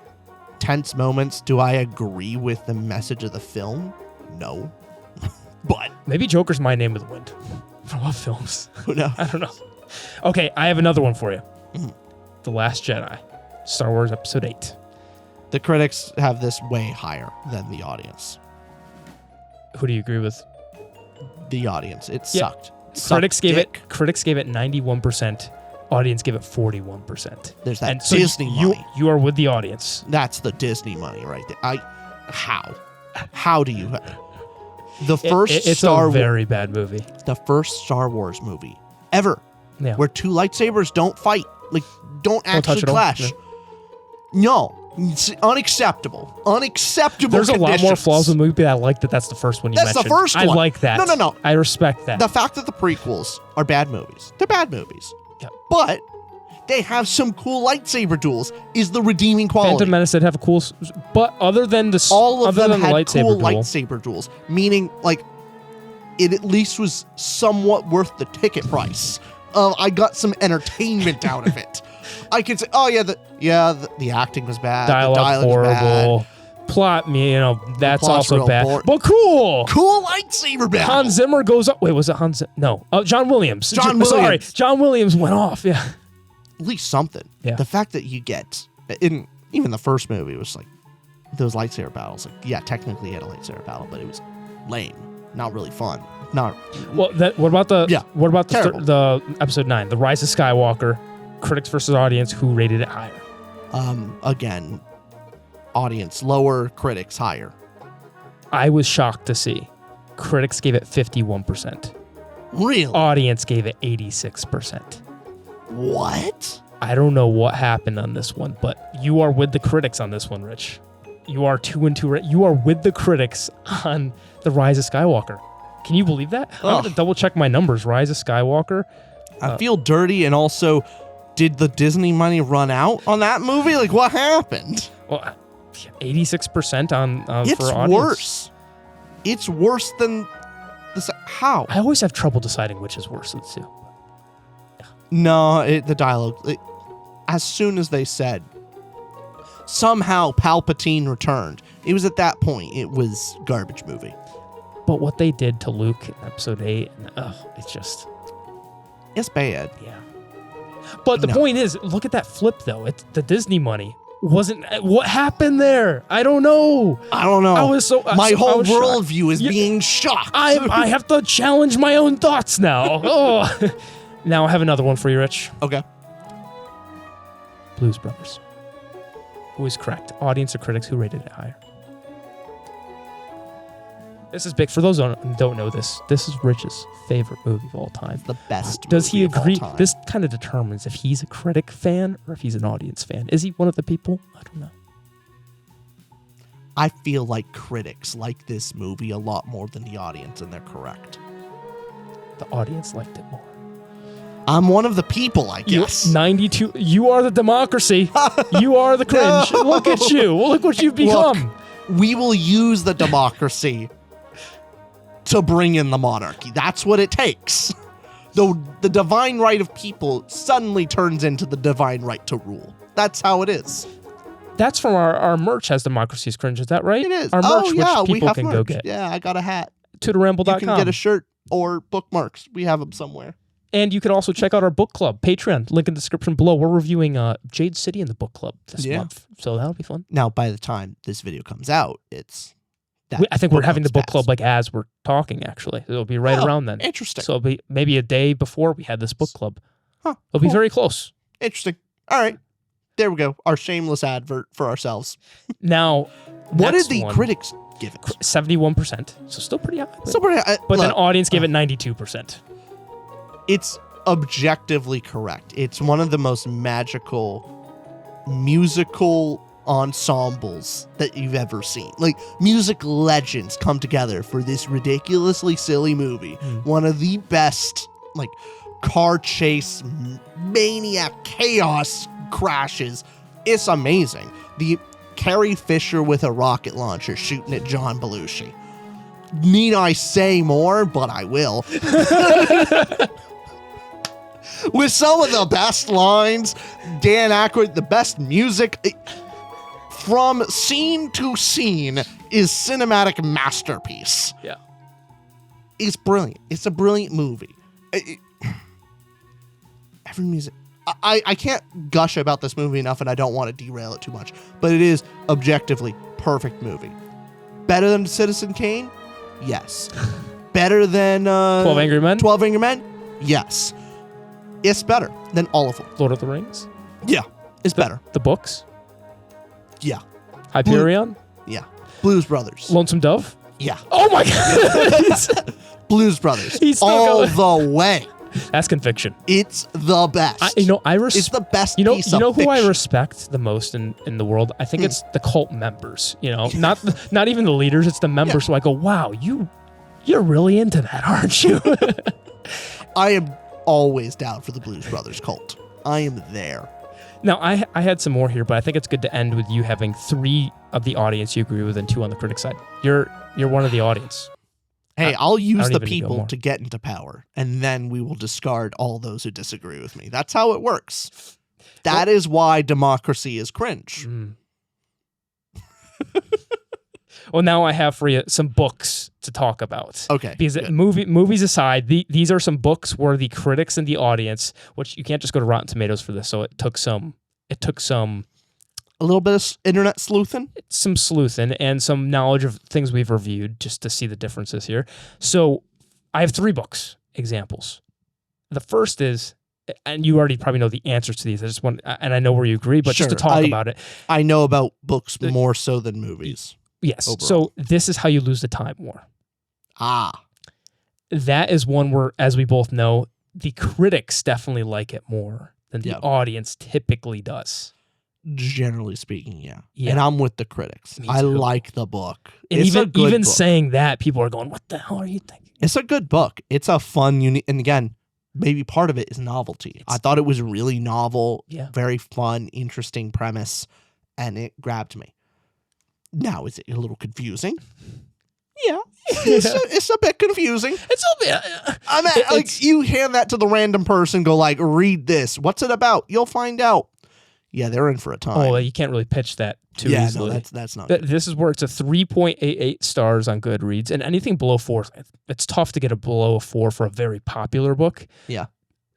tense moments. Do I agree with the message of the film? No, but maybe Joker's my name with the wind. For what films? Who knows? I don't know. Okay, I have another one for you. The Last Jedi, Star Wars Episode 8. The critics have this way higher than the audience. Who do you agree with? The audience. It sucked. Critics gave it 91%. Audience gave it 41%. There's that Disney money. You are with the audience. That's the Disney money right there. How do you? The first it's a very bad movie. The first Star Wars movie ever, where 2 lightsabers don't fight, like, don't actually clash. No, it's unacceptable. Unacceptable. There's a lot more flaws in the movie. I like that. That's the first one you mentioned. That's the first one. I like that. No. I respect that. The fact that the prequels are bad movies. They're bad movies. Yep. But they have some cool lightsaber duels is the redeeming quality. Phantom Menace did have a cool, but other than the all of them had cool lightsaber duels, meaning, like, it at least was somewhat worth the ticket price. I got some entertainment out of it. I could say, the acting was bad, dialogue horrible, plot, that's also bad, but cool lightsaber battle. Hans Zimmer goes up. Wait, was it Hans? No, John Williams. Sorry, John Williams went off. Yeah, at least something. Yeah, the fact that you get in even the first movie was like those lightsaber battles. Like, yeah, technically he had a lightsaber battle, but it was lame, not really fun. Not well. What about the episode 9, The Rise of Skywalker? Critics versus audience, who rated it higher? Again, audience lower, critics higher. I was shocked to see critics gave it 51%. Really? Audience gave it 86%. What? I don't know what happened on this one, but you are with the critics on this one, Rich. You are 2-2. You are with the critics on The Rise of Skywalker. Can you believe that? I'm going to double check my numbers. Rise of Skywalker. I feel dirty, and also, did the Disney money run out on that movie? Like, what happened? Well, 86% on it's for audience. Worse. It's worse than this. How? I always have trouble deciding which is worse of the two. No, the dialogue. As soon as they said, somehow Palpatine returned. It was at that point, it was garbage movie. But what they did to Luke in episode 8, it's just... It's bad. Yeah. But the point is, look at that flip, though. It's the Disney money. What happened there? I don't know. I was so... my whole worldview is being shocked. I have to challenge my own thoughts now. Oh. Now I have another one for you, Rich. Okay. Blues Brothers. Who is correct? Audience or critics who rated it higher? This is big. For those who don't know this is Rich's favorite movie of all time. The best Does he movie agree? Of all time. This kind of determines if he's a critic fan or if he's an audience fan. Is he one of the people? I don't know. I feel like critics like this movie a lot more than the audience, and they're correct. The audience liked it more. I'm one of the people, I guess. 92. You are the democracy. You are the cringe. No. Look at you. Look what you've become. Look, we will use the democracy to bring in the monarchy. That's what it takes. Though the divine right of people suddenly turns into the divine right to rule. That's how it is. That's from our merch has democracy is cringe. Is that right? It is. Our merch, yeah, which people can merch. go get. Yeah, I got a hat. TutorRamble.com. You can get a shirt or bookmarks. We have them somewhere. And you can also check out our book club, Patreon. Link in the description below. We're reviewing Jade City in the book club this month. So that'll be fun. Now, by the time this video comes out, it's... I think we're having the book club like as we're talking, actually. It'll be right around then. Interesting. So it'll be maybe a day before we had this book club. Huh. It'll be very close. Interesting. All right. There we go. Our shameless advert for ourselves. Now, what did the critics give it? 71%. So still pretty high. But then audience gave it 92%. It's objectively correct. It's one of the most magical musical ensembles that you've ever seen. Like, music legends come together for this ridiculously silly movie. One of the best, like, car chase, maniac, chaos crashes. It's amazing. The Carrie Fisher with a rocket launcher shooting at John Belushi. Need I say more? But I will. With some of the best lines, Dan Aykroyd, the best music... From scene to scene is cinematic masterpiece. Yeah. It's brilliant. It's a brilliant movie. Every music. I can't gush about this movie enough, and I don't want to derail it too much, but it is objectively perfect movie. Better than Citizen Kane? Yes. Better than 12 Angry Men? 12 Angry Men? Yes. It's better than all of them. Lord of the Rings? Yeah. It's better. The books? Yeah. Hyperion? Yeah. Blues Brothers. Lonesome Dove? Yeah. Oh my God. Blues Brothers. He's still all going. The way. That's conviction. It's the best. It's the best piece of fiction. You know who I respect the most in the world? I think it's the cult members, not even the leaders, it's the members. So I go, wow, you're really into that, aren't you? I am always down for the Blues Brothers cult. I am there. Now, I had some more here, but I think it's good to end with you having 3 of the audience you agree with and 2 on the critic side. You're one of the audience. Hey, I'll use the people to get into power, and then we will discard all those who disagree with me. That's how it works. That is why democracy is cringe. Well, now I have for you some books to talk about. Okay. Because movies aside, these are some books where the critics and the audience, which you can't just go to Rotten Tomatoes for this, so it took some a little bit of internet sleuthing? Some sleuthing and some knowledge of things we've reviewed just to see the differences here. So I have 3 books examples. The first is, and you already probably know the answers to these. I just want, and I know where you agree, but just to talk about it. I know about books more so than movies. Yes. Overall. So this is how you lose the time war. That is one where, as we both know, the critics definitely like it more than the audience typically does. Generally speaking, yeah. And I'm with the critics. I like the book. And it's even saying that, people are going, what the hell are you thinking? It's a good book. It's a fun, unique, and again, maybe part of it is novelty. I thought it was really novel, very fun, interesting premise, and it grabbed me. Now, is it a little confusing? Yeah, it's a bit confusing. It's a bit. You hand that to the random person, go like, read this. What's it about? You'll find out. Yeah, they're in for a time. Oh, you can't really pitch that too easily. No, that's not good. This is where it's a 3.88 stars on Goodreads, and anything below 4, it's tough to get a below a 4 for a very popular book. Yeah.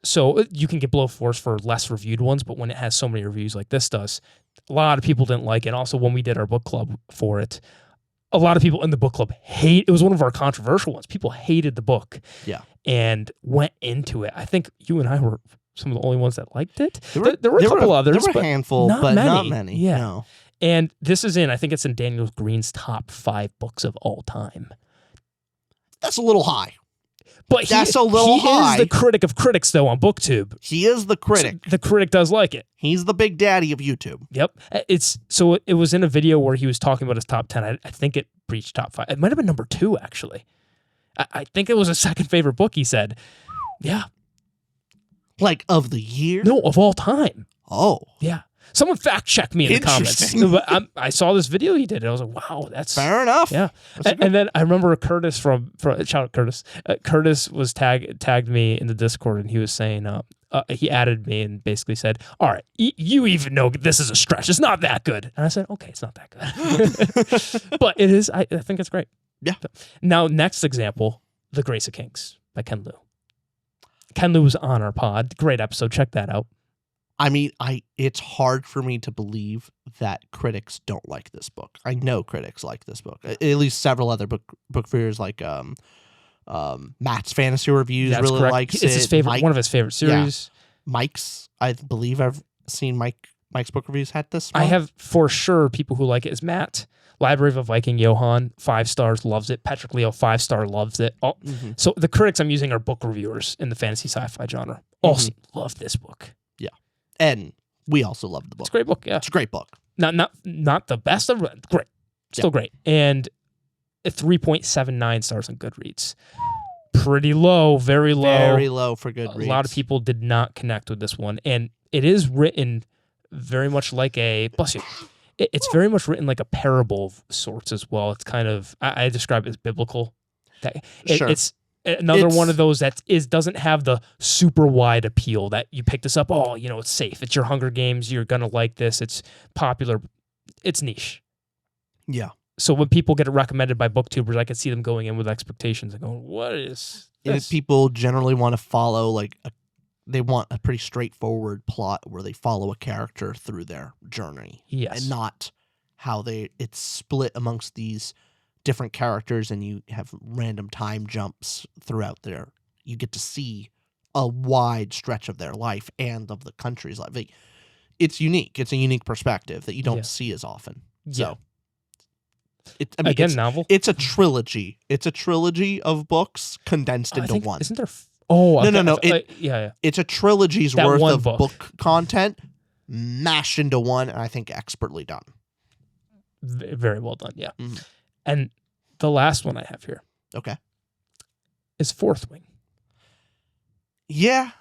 So you can get below 4s for less reviewed ones, but when it has so many reviews like this does, a lot of people didn't like it. Also, when we did our book club for it, a lot of people in the book club it was one of our controversial ones. People hated the book. Yeah. And went into it. I think you and I were some of the only ones that liked it. There were a couple others. There were a handful, but not many. Yeah. No. And I think it's in Daniel Green's top 5 books of all time. That's a little high. But that's a little high. He is the critic of critics, though, on BookTube. He is the critic. So the critic does like it. He's the big daddy of YouTube. Yep. It was in a video where he was talking about his top 10. I think it reached top 5. It might have been number 2, actually. I think it was his second favorite book, he said. Yeah. Like of the year? No, of all time. Oh. Yeah. Someone fact check me in the comments. But I saw this video he did. And I was like, wow, that's fair enough. Yeah. And then I remember Curtis from shout out Curtis. Curtis was tagged me in the Discord, and he was saying he added me and basically said, all right, you even know this is a stretch. It's not that good. And I said, okay, it's not that good. But it is. I think it's great. Yeah. Now, next example, The Grace of Kings by Ken Liu. Ken Liu was on our pod. Great episode. Check that out. I mean, it's hard for me to believe that critics don't like this book. I know critics like this book. At least several other book reviewers, like Matt's Fantasy Reviews really likes it. It's his favorite, one of his favorite series. Yeah. Mike's, I believe I've seen Mike's book reviews had this one. I have for sure people who like it is Matt. Library of a Viking, Johan, 5 stars, loves it. Patrick Leo, 5-star, loves it. So the critics I'm using are book reviewers in the fantasy sci-fi genre. Also love this book. Yeah. And we also love the book. It's a great book, yeah. It's a great book. Not the best of great. Still great. And 3.79 stars on Goodreads. Pretty low, very low. Very low for Goodreads. A lot of people did not connect with this one. And it is written very much like bless you. It's very much written like a parable of sorts as well. It's kind of, I describe it as biblical. Sure. It's another one of those that doesn't have the super wide appeal that you pick this up. Oh, it's safe. It's your Hunger Games. You're going to like this. It's popular. It's niche. Yeah. So when people get it recommended by booktubers, I can see them going in with expectations and going, what is this? People generally want to follow they want a pretty straightforward plot where they follow a character through their journey. Yes. And not how it's split amongst these different characters and you have random time jumps throughout there. You get to see a wide stretch of their life and of the country's life. It's unique. It's a unique perspective that you don't see as often. So novel. It's a trilogy. It's a trilogy of books condensed into one. Isn't there... Oh, no. Yeah. It's a trilogy's worth of book content mashed into one, and I think expertly done. Very well done, yeah. Mm-hmm. And the last one I have here, is Fourth Wing. Yeah,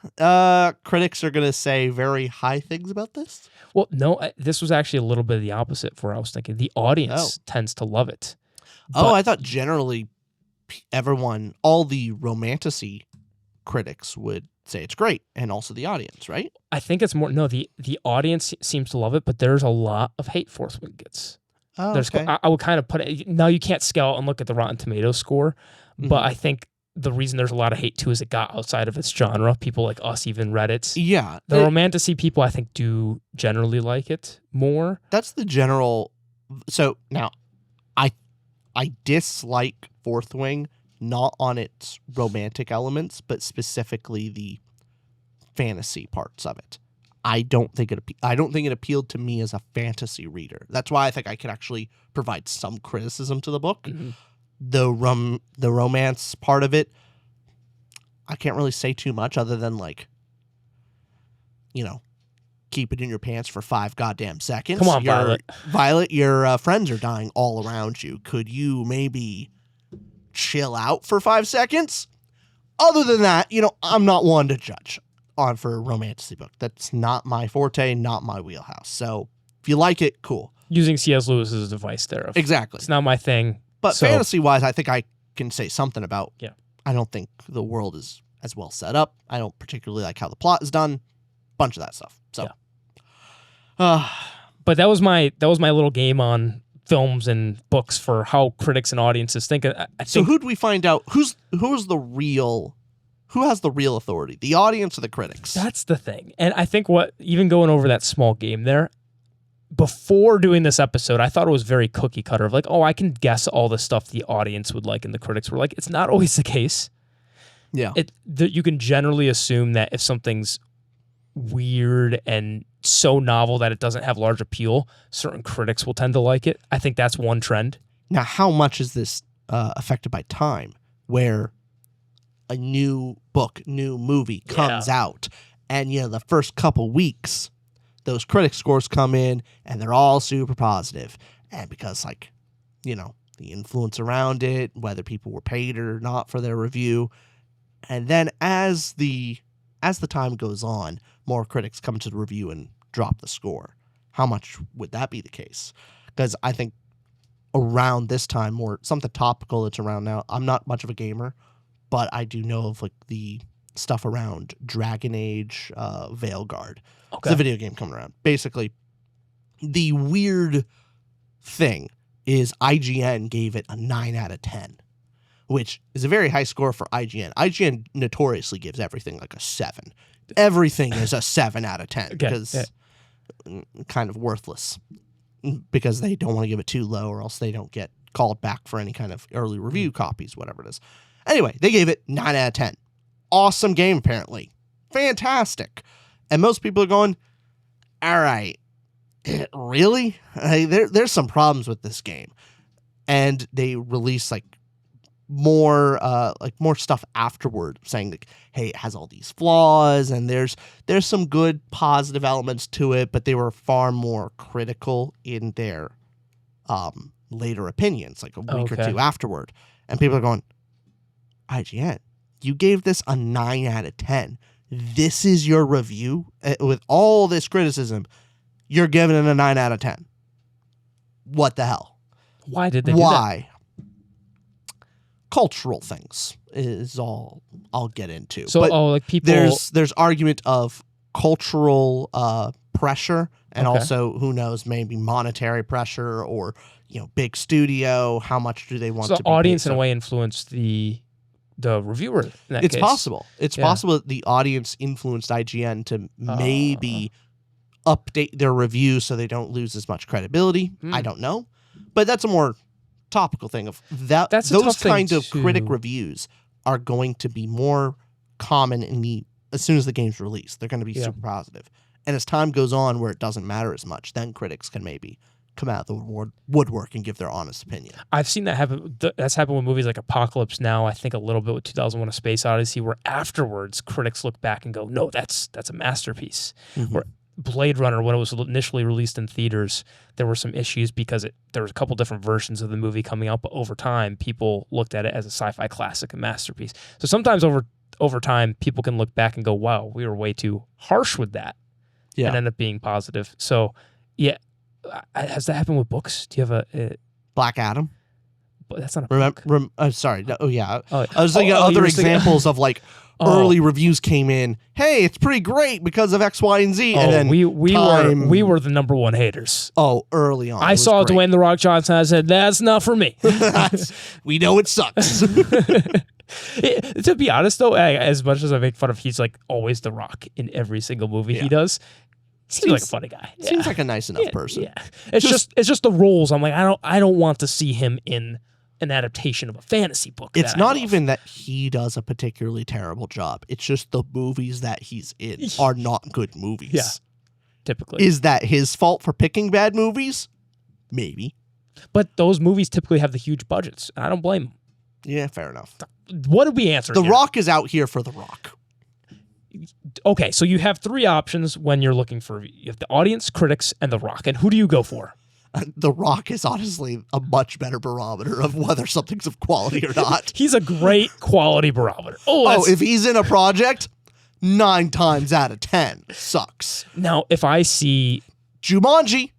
critics are gonna say very high things about this. Well, no, this was actually a little bit of the opposite for what I was thinking. The audience tends to love it. I thought generally everyone, all the romantasy critics would say it's great, and also the audience, right? I think it's more the audience seems to love it, but there's a lot of hate Fourth Wing gets. Okay. I would kind of put it. Now you can't scale and look at the Rotten Tomatoes score, but I think the reason there's a lot of hate too is it got outside of its genre. People like us even read it. Yeah, the romantasy people I think do generally like it more. That's the general. So now, I dislike Fourth Wing. Not on its romantic elements, but specifically the fantasy parts of it. I don't think it appealed to me as a fantasy reader. That's why I think I could actually provide some criticism to the book. Mm-hmm. The romance part of it, I can't really say too much other than keep it in your pants for 5 goddamn seconds. Come on, Violet. Violet, your friends are dying all around you. Could you maybe chill out for 5 seconds? Other than that, I'm not one to judge for a romantasy book. That's not my forte, not my wheelhouse. So if you like it, cool. Using C.S. Lewis as a device there. Exactly. It's not my thing. But fantasy-wise, I think I can say something about. Yeah. I don't think the world is as well set up. I don't particularly like how the plot is done. Bunch of that stuff. So, But that was my little game on films and books for how critics and audiences think. So who do we find out? Who has the real authority? The audience or the critics? That's the thing. And I think even going over that small game there, before doing this episode, I thought it was very cookie cutter of like, oh, I can guess all the stuff the audience would like and the critics were like. It's not always the case. Yeah. You can generally assume that if something's weird and so novel that it doesn't have large appeal, certain critics will tend to like it. I think that's one trend. Now, how much is this affected by time, where a new book, new movie comes out, and the first couple weeks, those critic scores come in and they're all super positive, and because the influence around it, whether people were paid or not for their review, and then as the time goes on, more critics come to the review and drop the score. How much would that be the case? Because I think around this time, more something topical that's around now. I'm not much of a gamer, but I do know of the stuff around Dragon Age, Veilguard. Okay. It's a video game coming around. Basically, the weird thing is IGN gave it a 9 out of 10, which is a very high score for IGN. IGN notoriously gives everything like a 7. Everything is a 7 out of 10 because kind of worthless, because they don't want to give it too low or else they don't get called back for any kind of early review copies, whatever it is. Anyway, they gave it 9 out of 10. Awesome game, apparently. Fantastic. And most people are going, all right, really? There's some problems with this game. And they release more stuff afterward, saying hey, it has all these flaws and there's some good positive elements to it, but they were far more critical in their later opinions, like a week or two afterward. And people are going, IGN, you gave this a 9 out of 10. This is your review with all this criticism. You're giving it a 9 out of 10. What the hell? Why did they do that? Cultural things is all I'll get into. So, but people, there's argument of cultural pressure, and also, who knows, maybe monetary pressure, or big studio. How much do they want to? So, audience in a way influenced the reviewer. In that it's case. Possible. It's possible that the audience influenced IGN to maybe update their review so they don't lose as much credibility. I don't know, but that's a more topical thing of that. Those kind of critic reviews are going to be more common as soon as the game's released. They're going to be super positive. And as time goes on, where it doesn't matter as much, then critics can maybe come out of the woodwork and give their honest opinion. I've seen that happen. That's happened with movies like Apocalypse Now. I think a little bit with 2001: A Space Odyssey, where afterwards critics look back and go, "No, that's a masterpiece." Mm-hmm. Or Blade Runner, when it was initially released in theaters, there were some issues because there was a couple different versions of the movie coming out, but over time, people looked at it as a sci-fi classic, a masterpiece. So sometimes over time, people can look back and go, "Wow, we were way too harsh with that," and end up being positive. So, yeah. Has that happened with books? Do you have a Black Adam? But that's not a book. Sorry. I was thinking other examples of early reviews came in. Hey, it's pretty great because of X, Y, and Z. And then we were the number one haters. Oh, early on. I saw Dwayne The Rock Johnson. I said, that's not for me. We know it sucks. To be honest, though, as much as I make fun of, he's always The Rock in every single movie he does. Seems like a funny guy. Yeah. Seems like a nice enough person. Yeah. It's just the roles. I'm like, I don't want to see him in an adaptation of a fantasy book. It's not even that he does a particularly terrible job. It's just the movies that he's in are not good movies. Yeah. Typically. Is that his fault for picking bad movies? Maybe. But those movies typically have the huge budgets. I don't blame him. Yeah, fair enough. What did we answer? The Rock is out here for The Rock. Okay, so you have 3 options when you're looking for. You have the audience, critics, and The Rock. And who do you go for? The Rock is honestly a much better barometer of whether something's of quality or not. He's a great quality barometer. If he's in a project, 9 times out of 10 sucks. Now, if I see Jumanji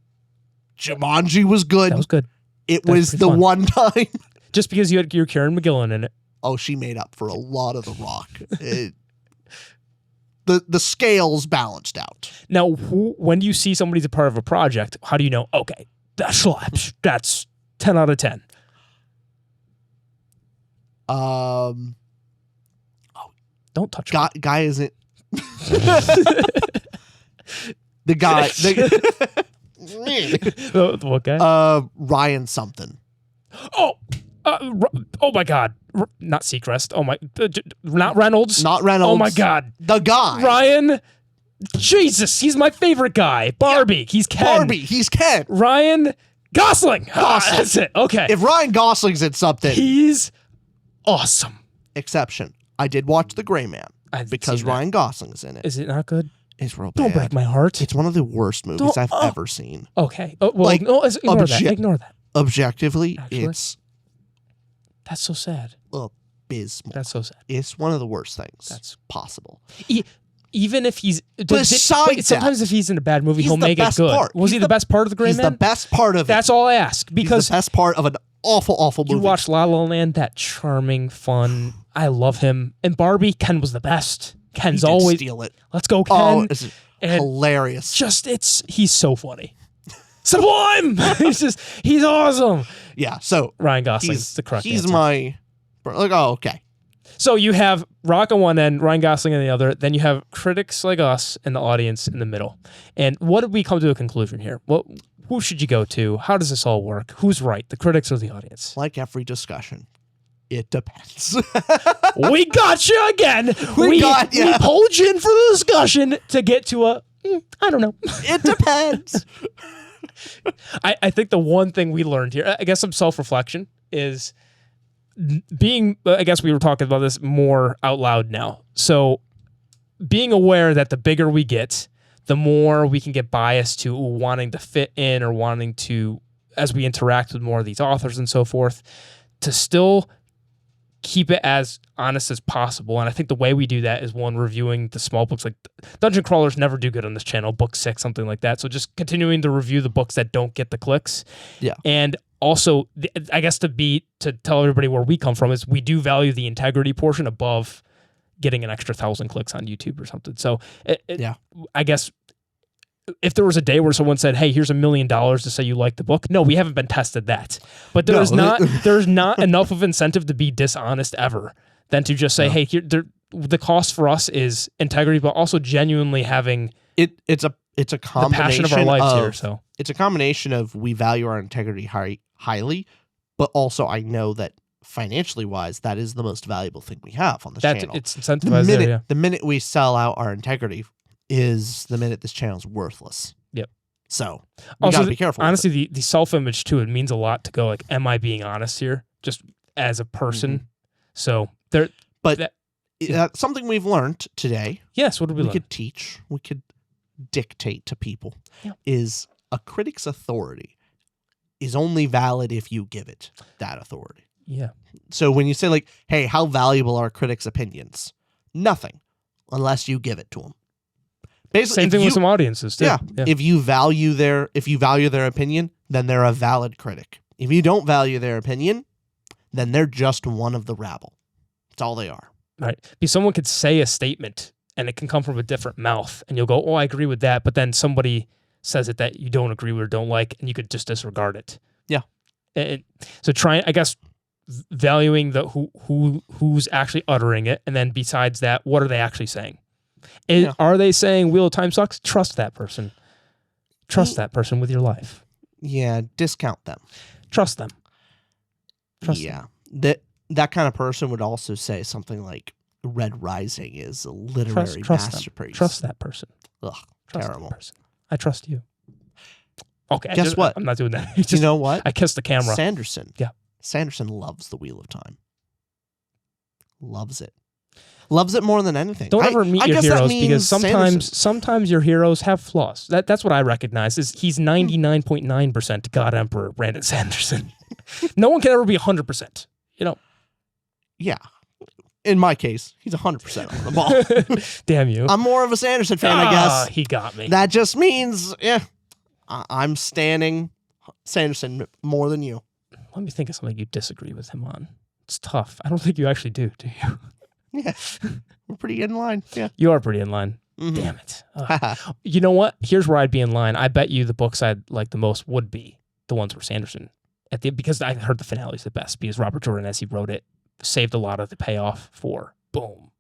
was good. That was good. It was the fun. One time. Just because you had your Karen McGillan in it. Oh, she made up for a lot of The Rock. the scales balanced out. Now, when you see somebody's a part of a project, how do you know, okay, that slaps, that's 10 out of 10? Don't touch me. Guy isn't... the guy... What guy? Ryan something. Oh my God. Not Seacrest. Oh my... not Reynolds. Not Reynolds. Oh my God. The guy. Ryan... Jesus, he's my favorite guy. Barbie, yeah. He's Ken. Barbie, he's Ken. Ryan Gosling. That's it. Okay. If Ryan Gosling's in something, he's awesome. Exception. I did watch The Gray Man because Ryan Gosling's in it. Is it not good? It's real bad. Don't break my heart. It's one of the worst movies I've ever seen. Okay. Well, like, no, ignore that. Ignore that. Objectively, that's so sad. Abysmal. That's so sad. It's one of the worst things that's possible. Even if he's... sometimes if he's in a bad movie, he'll make it good. Part. Was he the best part of The Gray Man? He's the best part of it. That's all I ask. Because he's the best part of an awful, awful movie. You watch La La Land, that charming, fun... I love him. And Barbie, Ken was the best. Ken's always... steal it. Let's go, Ken. Oh, it's hilarious. He's so funny. Sublime! he's awesome. Yeah, so... Ryan Gosling's the correct He's answer. my... Like, okay. So you have Rock on one end, Ryan Gosling on the other. Then you have critics like us and the audience in the middle. And what did we come to a conclusion here? Who should you go to? How does this all work? Who's right, the critics or the audience? Like every discussion, it depends. We got you again. We pulled you in for the discussion to get to a, I don't know. It depends. I think the one thing we learned here, I guess some self-reflection, is being, I guess we were talking about this more out loud now. So being aware that the bigger we get, the more we can get biased to wanting to fit in or wanting to, as we interact with more of these authors and so forth, to still keep it as honest as possible. And I think the way we do that is one, reviewing the small books. Like Dungeon Crawlers never do good on this channel, book 6, something like that. So just continuing to review the books that don't get the clicks. Yeah. And also, I guess to tell everybody where we come from is we do value the integrity portion above getting an extra 1,000 clicks on YouTube or something. So I guess if there was a day where someone said, "Hey, here's $1 million to say you like the book," no, we haven't been tested that. But there's not enough of incentive to be dishonest ever than to just say, "Hey, the cost for us is integrity, but also genuinely having it's a combination the passion of our lives here." So it's a combination of we value our integrity highly, but also I know that financially wise, that is the most valuable thing we have on this channel. It's incentivized the minute we sell out our integrity is the minute this channel's worthless. Yep. So we gotta be careful. Honestly, the self-image too, it means a lot to go like, am I being honest here? Just as a person. Mm-hmm. So there, but that's something we've learned today. Yes. What did we learn? We could teach. We could dictate to people. Yeah. Is a critic's authority is only valid if you give it that authority. Yeah. So when you say like, "Hey, how valuable are critics' opinions?" Nothing, unless you give it to them. Basically, same thing with some audiences too. Yeah. If you value their opinion, then they're a valid critic. If you don't value their opinion, then they're just one of the rabble. That's all they are. Right. Because someone could say a statement and it can come from a different mouth, and you'll go, "Oh, I agree with that," but then somebody says it that you don't agree with or don't like, and you could just disregard it. Yeah. So I guess, valuing the who's actually uttering it, and then besides that, what are they actually saying? Are they saying Wheel of Time sucks? Trust that person. Trust that person with your life. Yeah, discount them. Trust them. Trust them. That kind of person would also say something like Red Rising is a literary masterpiece. Trust that person. Ugh, trust terrible. That person. I trust you. Okay. Guess what? I'm not doing that. You know what? I kissed the camera. Sanderson. Yeah. Sanderson loves the Wheel of Time. Loves it. Loves it more than anything. Don't ever meet your heroes, because sometimes your heroes have flaws. That's what I recognize. Is he's 99.9% God Emperor Brandon Sanderson. No one can ever be 100%. You know. Yeah. In my case, he's 100% on the ball. Damn you. I'm more of a Sanderson fan, I guess. He got me. That just means, I'm standing Sanderson more than you. Let me think of something you disagree with him on. It's tough. I don't think you actually do you? Yeah, we're pretty in line. Yeah, you are pretty in line. Mm-hmm. Damn it. You know what? Here's where I'd be in line. I bet you the books I'd like the most would be the ones where Sanderson because I heard the finale's the best because Robert Jordan, as he wrote it, saved a lot of the payoff for boom,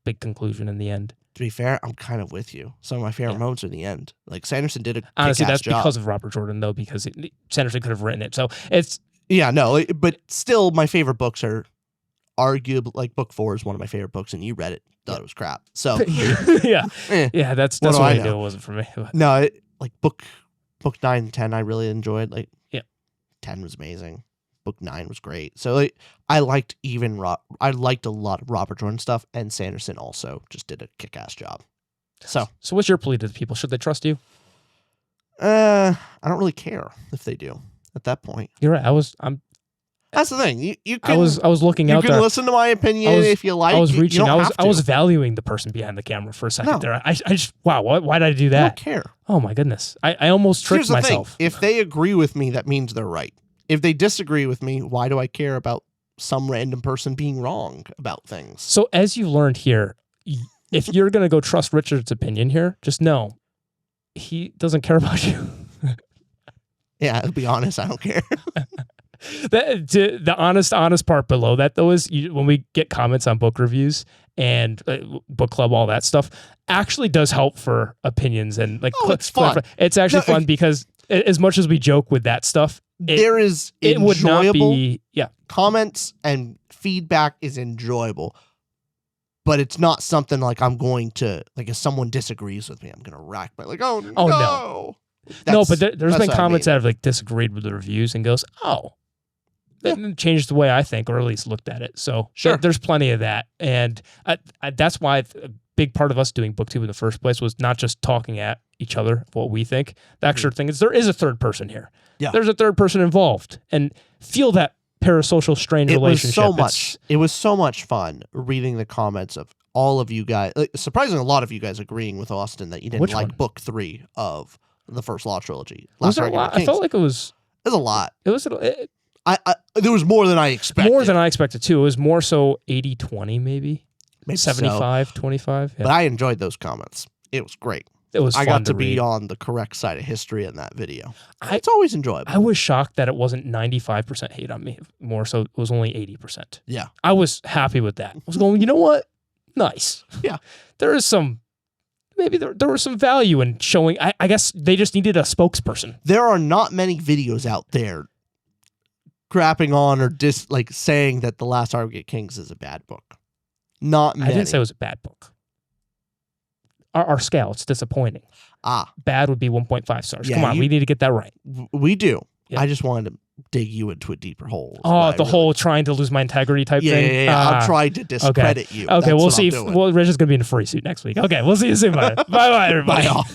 big conclusion in the end. To be fair, I'm kind of with you. Some of my favorite moments are in the end. Like Sanderson did a honestly, that's job. Because of Robert Jordan though, because Sanderson could have written it. So it's but still, my favorite books are arguably like book 4 is one of my favorite books, and you read it, thought it was crap. So that's what I knew it wasn't for me. No, like book 9 and 10, I really enjoyed. Like 10 was amazing. Book 9 was great. So like, I liked a lot of Robert Jordan stuff, and Sanderson also just did a kick-ass job. So what's your plea to the people? Should they trust you? I don't really care if they do at that point. You're right. That's the thing. You can, I was looking out there. You can listen to my opinion if you like. I was reaching. I was valuing the person behind the camera for a second there. I just wow. Why did I do that? I don't care. Oh my goodness. I almost tricked myself. Thing. If they agree with me, that means they're right. If they disagree with me, why do I care about some random person being wrong about things? So as you learned here, if you're going to go trust Richard's opinion here, just know he doesn't care about you. Yeah, to be honest, I don't care. The honest part below that, though, is when we get comments on book reviews and book club, all that stuff actually does help for opinions and like. It's fun. It's actually fun because as much as we joke with that stuff, it would not be comments and feedback is enjoyable, but it's not something like I'm going to like if someone disagrees with me, I'm gonna rack my like no. No, but there's been comments that have like disagreed with the reviews and goes, that changed the way I think, or at least looked at it. So there's plenty of that. And that's why a big part of us doing BookTube in the first place was not just talking at each other, what we think. The extra thing is there is a third person here. Yeah. There's a third person involved. And feel that parasocial strained relationship. It was so much fun reading the comments of all of you guys. Surprisingly, a lot of you guys agreeing with Austin that you didn't like book 3 of the first Law trilogy. Was there a lot? I felt like it was... It was a lot. It was... There was more than I expected. More than I expected, too. It was more so 80-20, maybe 75-25. Yeah. But I enjoyed those comments. It was great. It was fun I got to read. be on the correct side of history in that video. It's always enjoyable. I was shocked that it wasn't 95% hate on me. More so, it was only 80%. Yeah. I was happy with that. I was going, you know what? Nice. Yeah. There is some... Maybe there was some value in showing... I guess they just needed a spokesperson. There are not many videos out there crapping on or saying that The Last Harrogate Kings is a bad book. Not many. I didn't say it was a bad book. Our scale, it's disappointing. Bad would be 1.5 stars. Come on, we need to get that right. We do. Yeah. I just wanted to dig you into a deeper hole. Whole trying to lose my integrity type thing? Yeah. I'm trying to discredit you. Okay, we'll see. Rich is going to be in a furry suit next week. Okay, we'll see you soon. Bye-bye, everybody. Bye, all.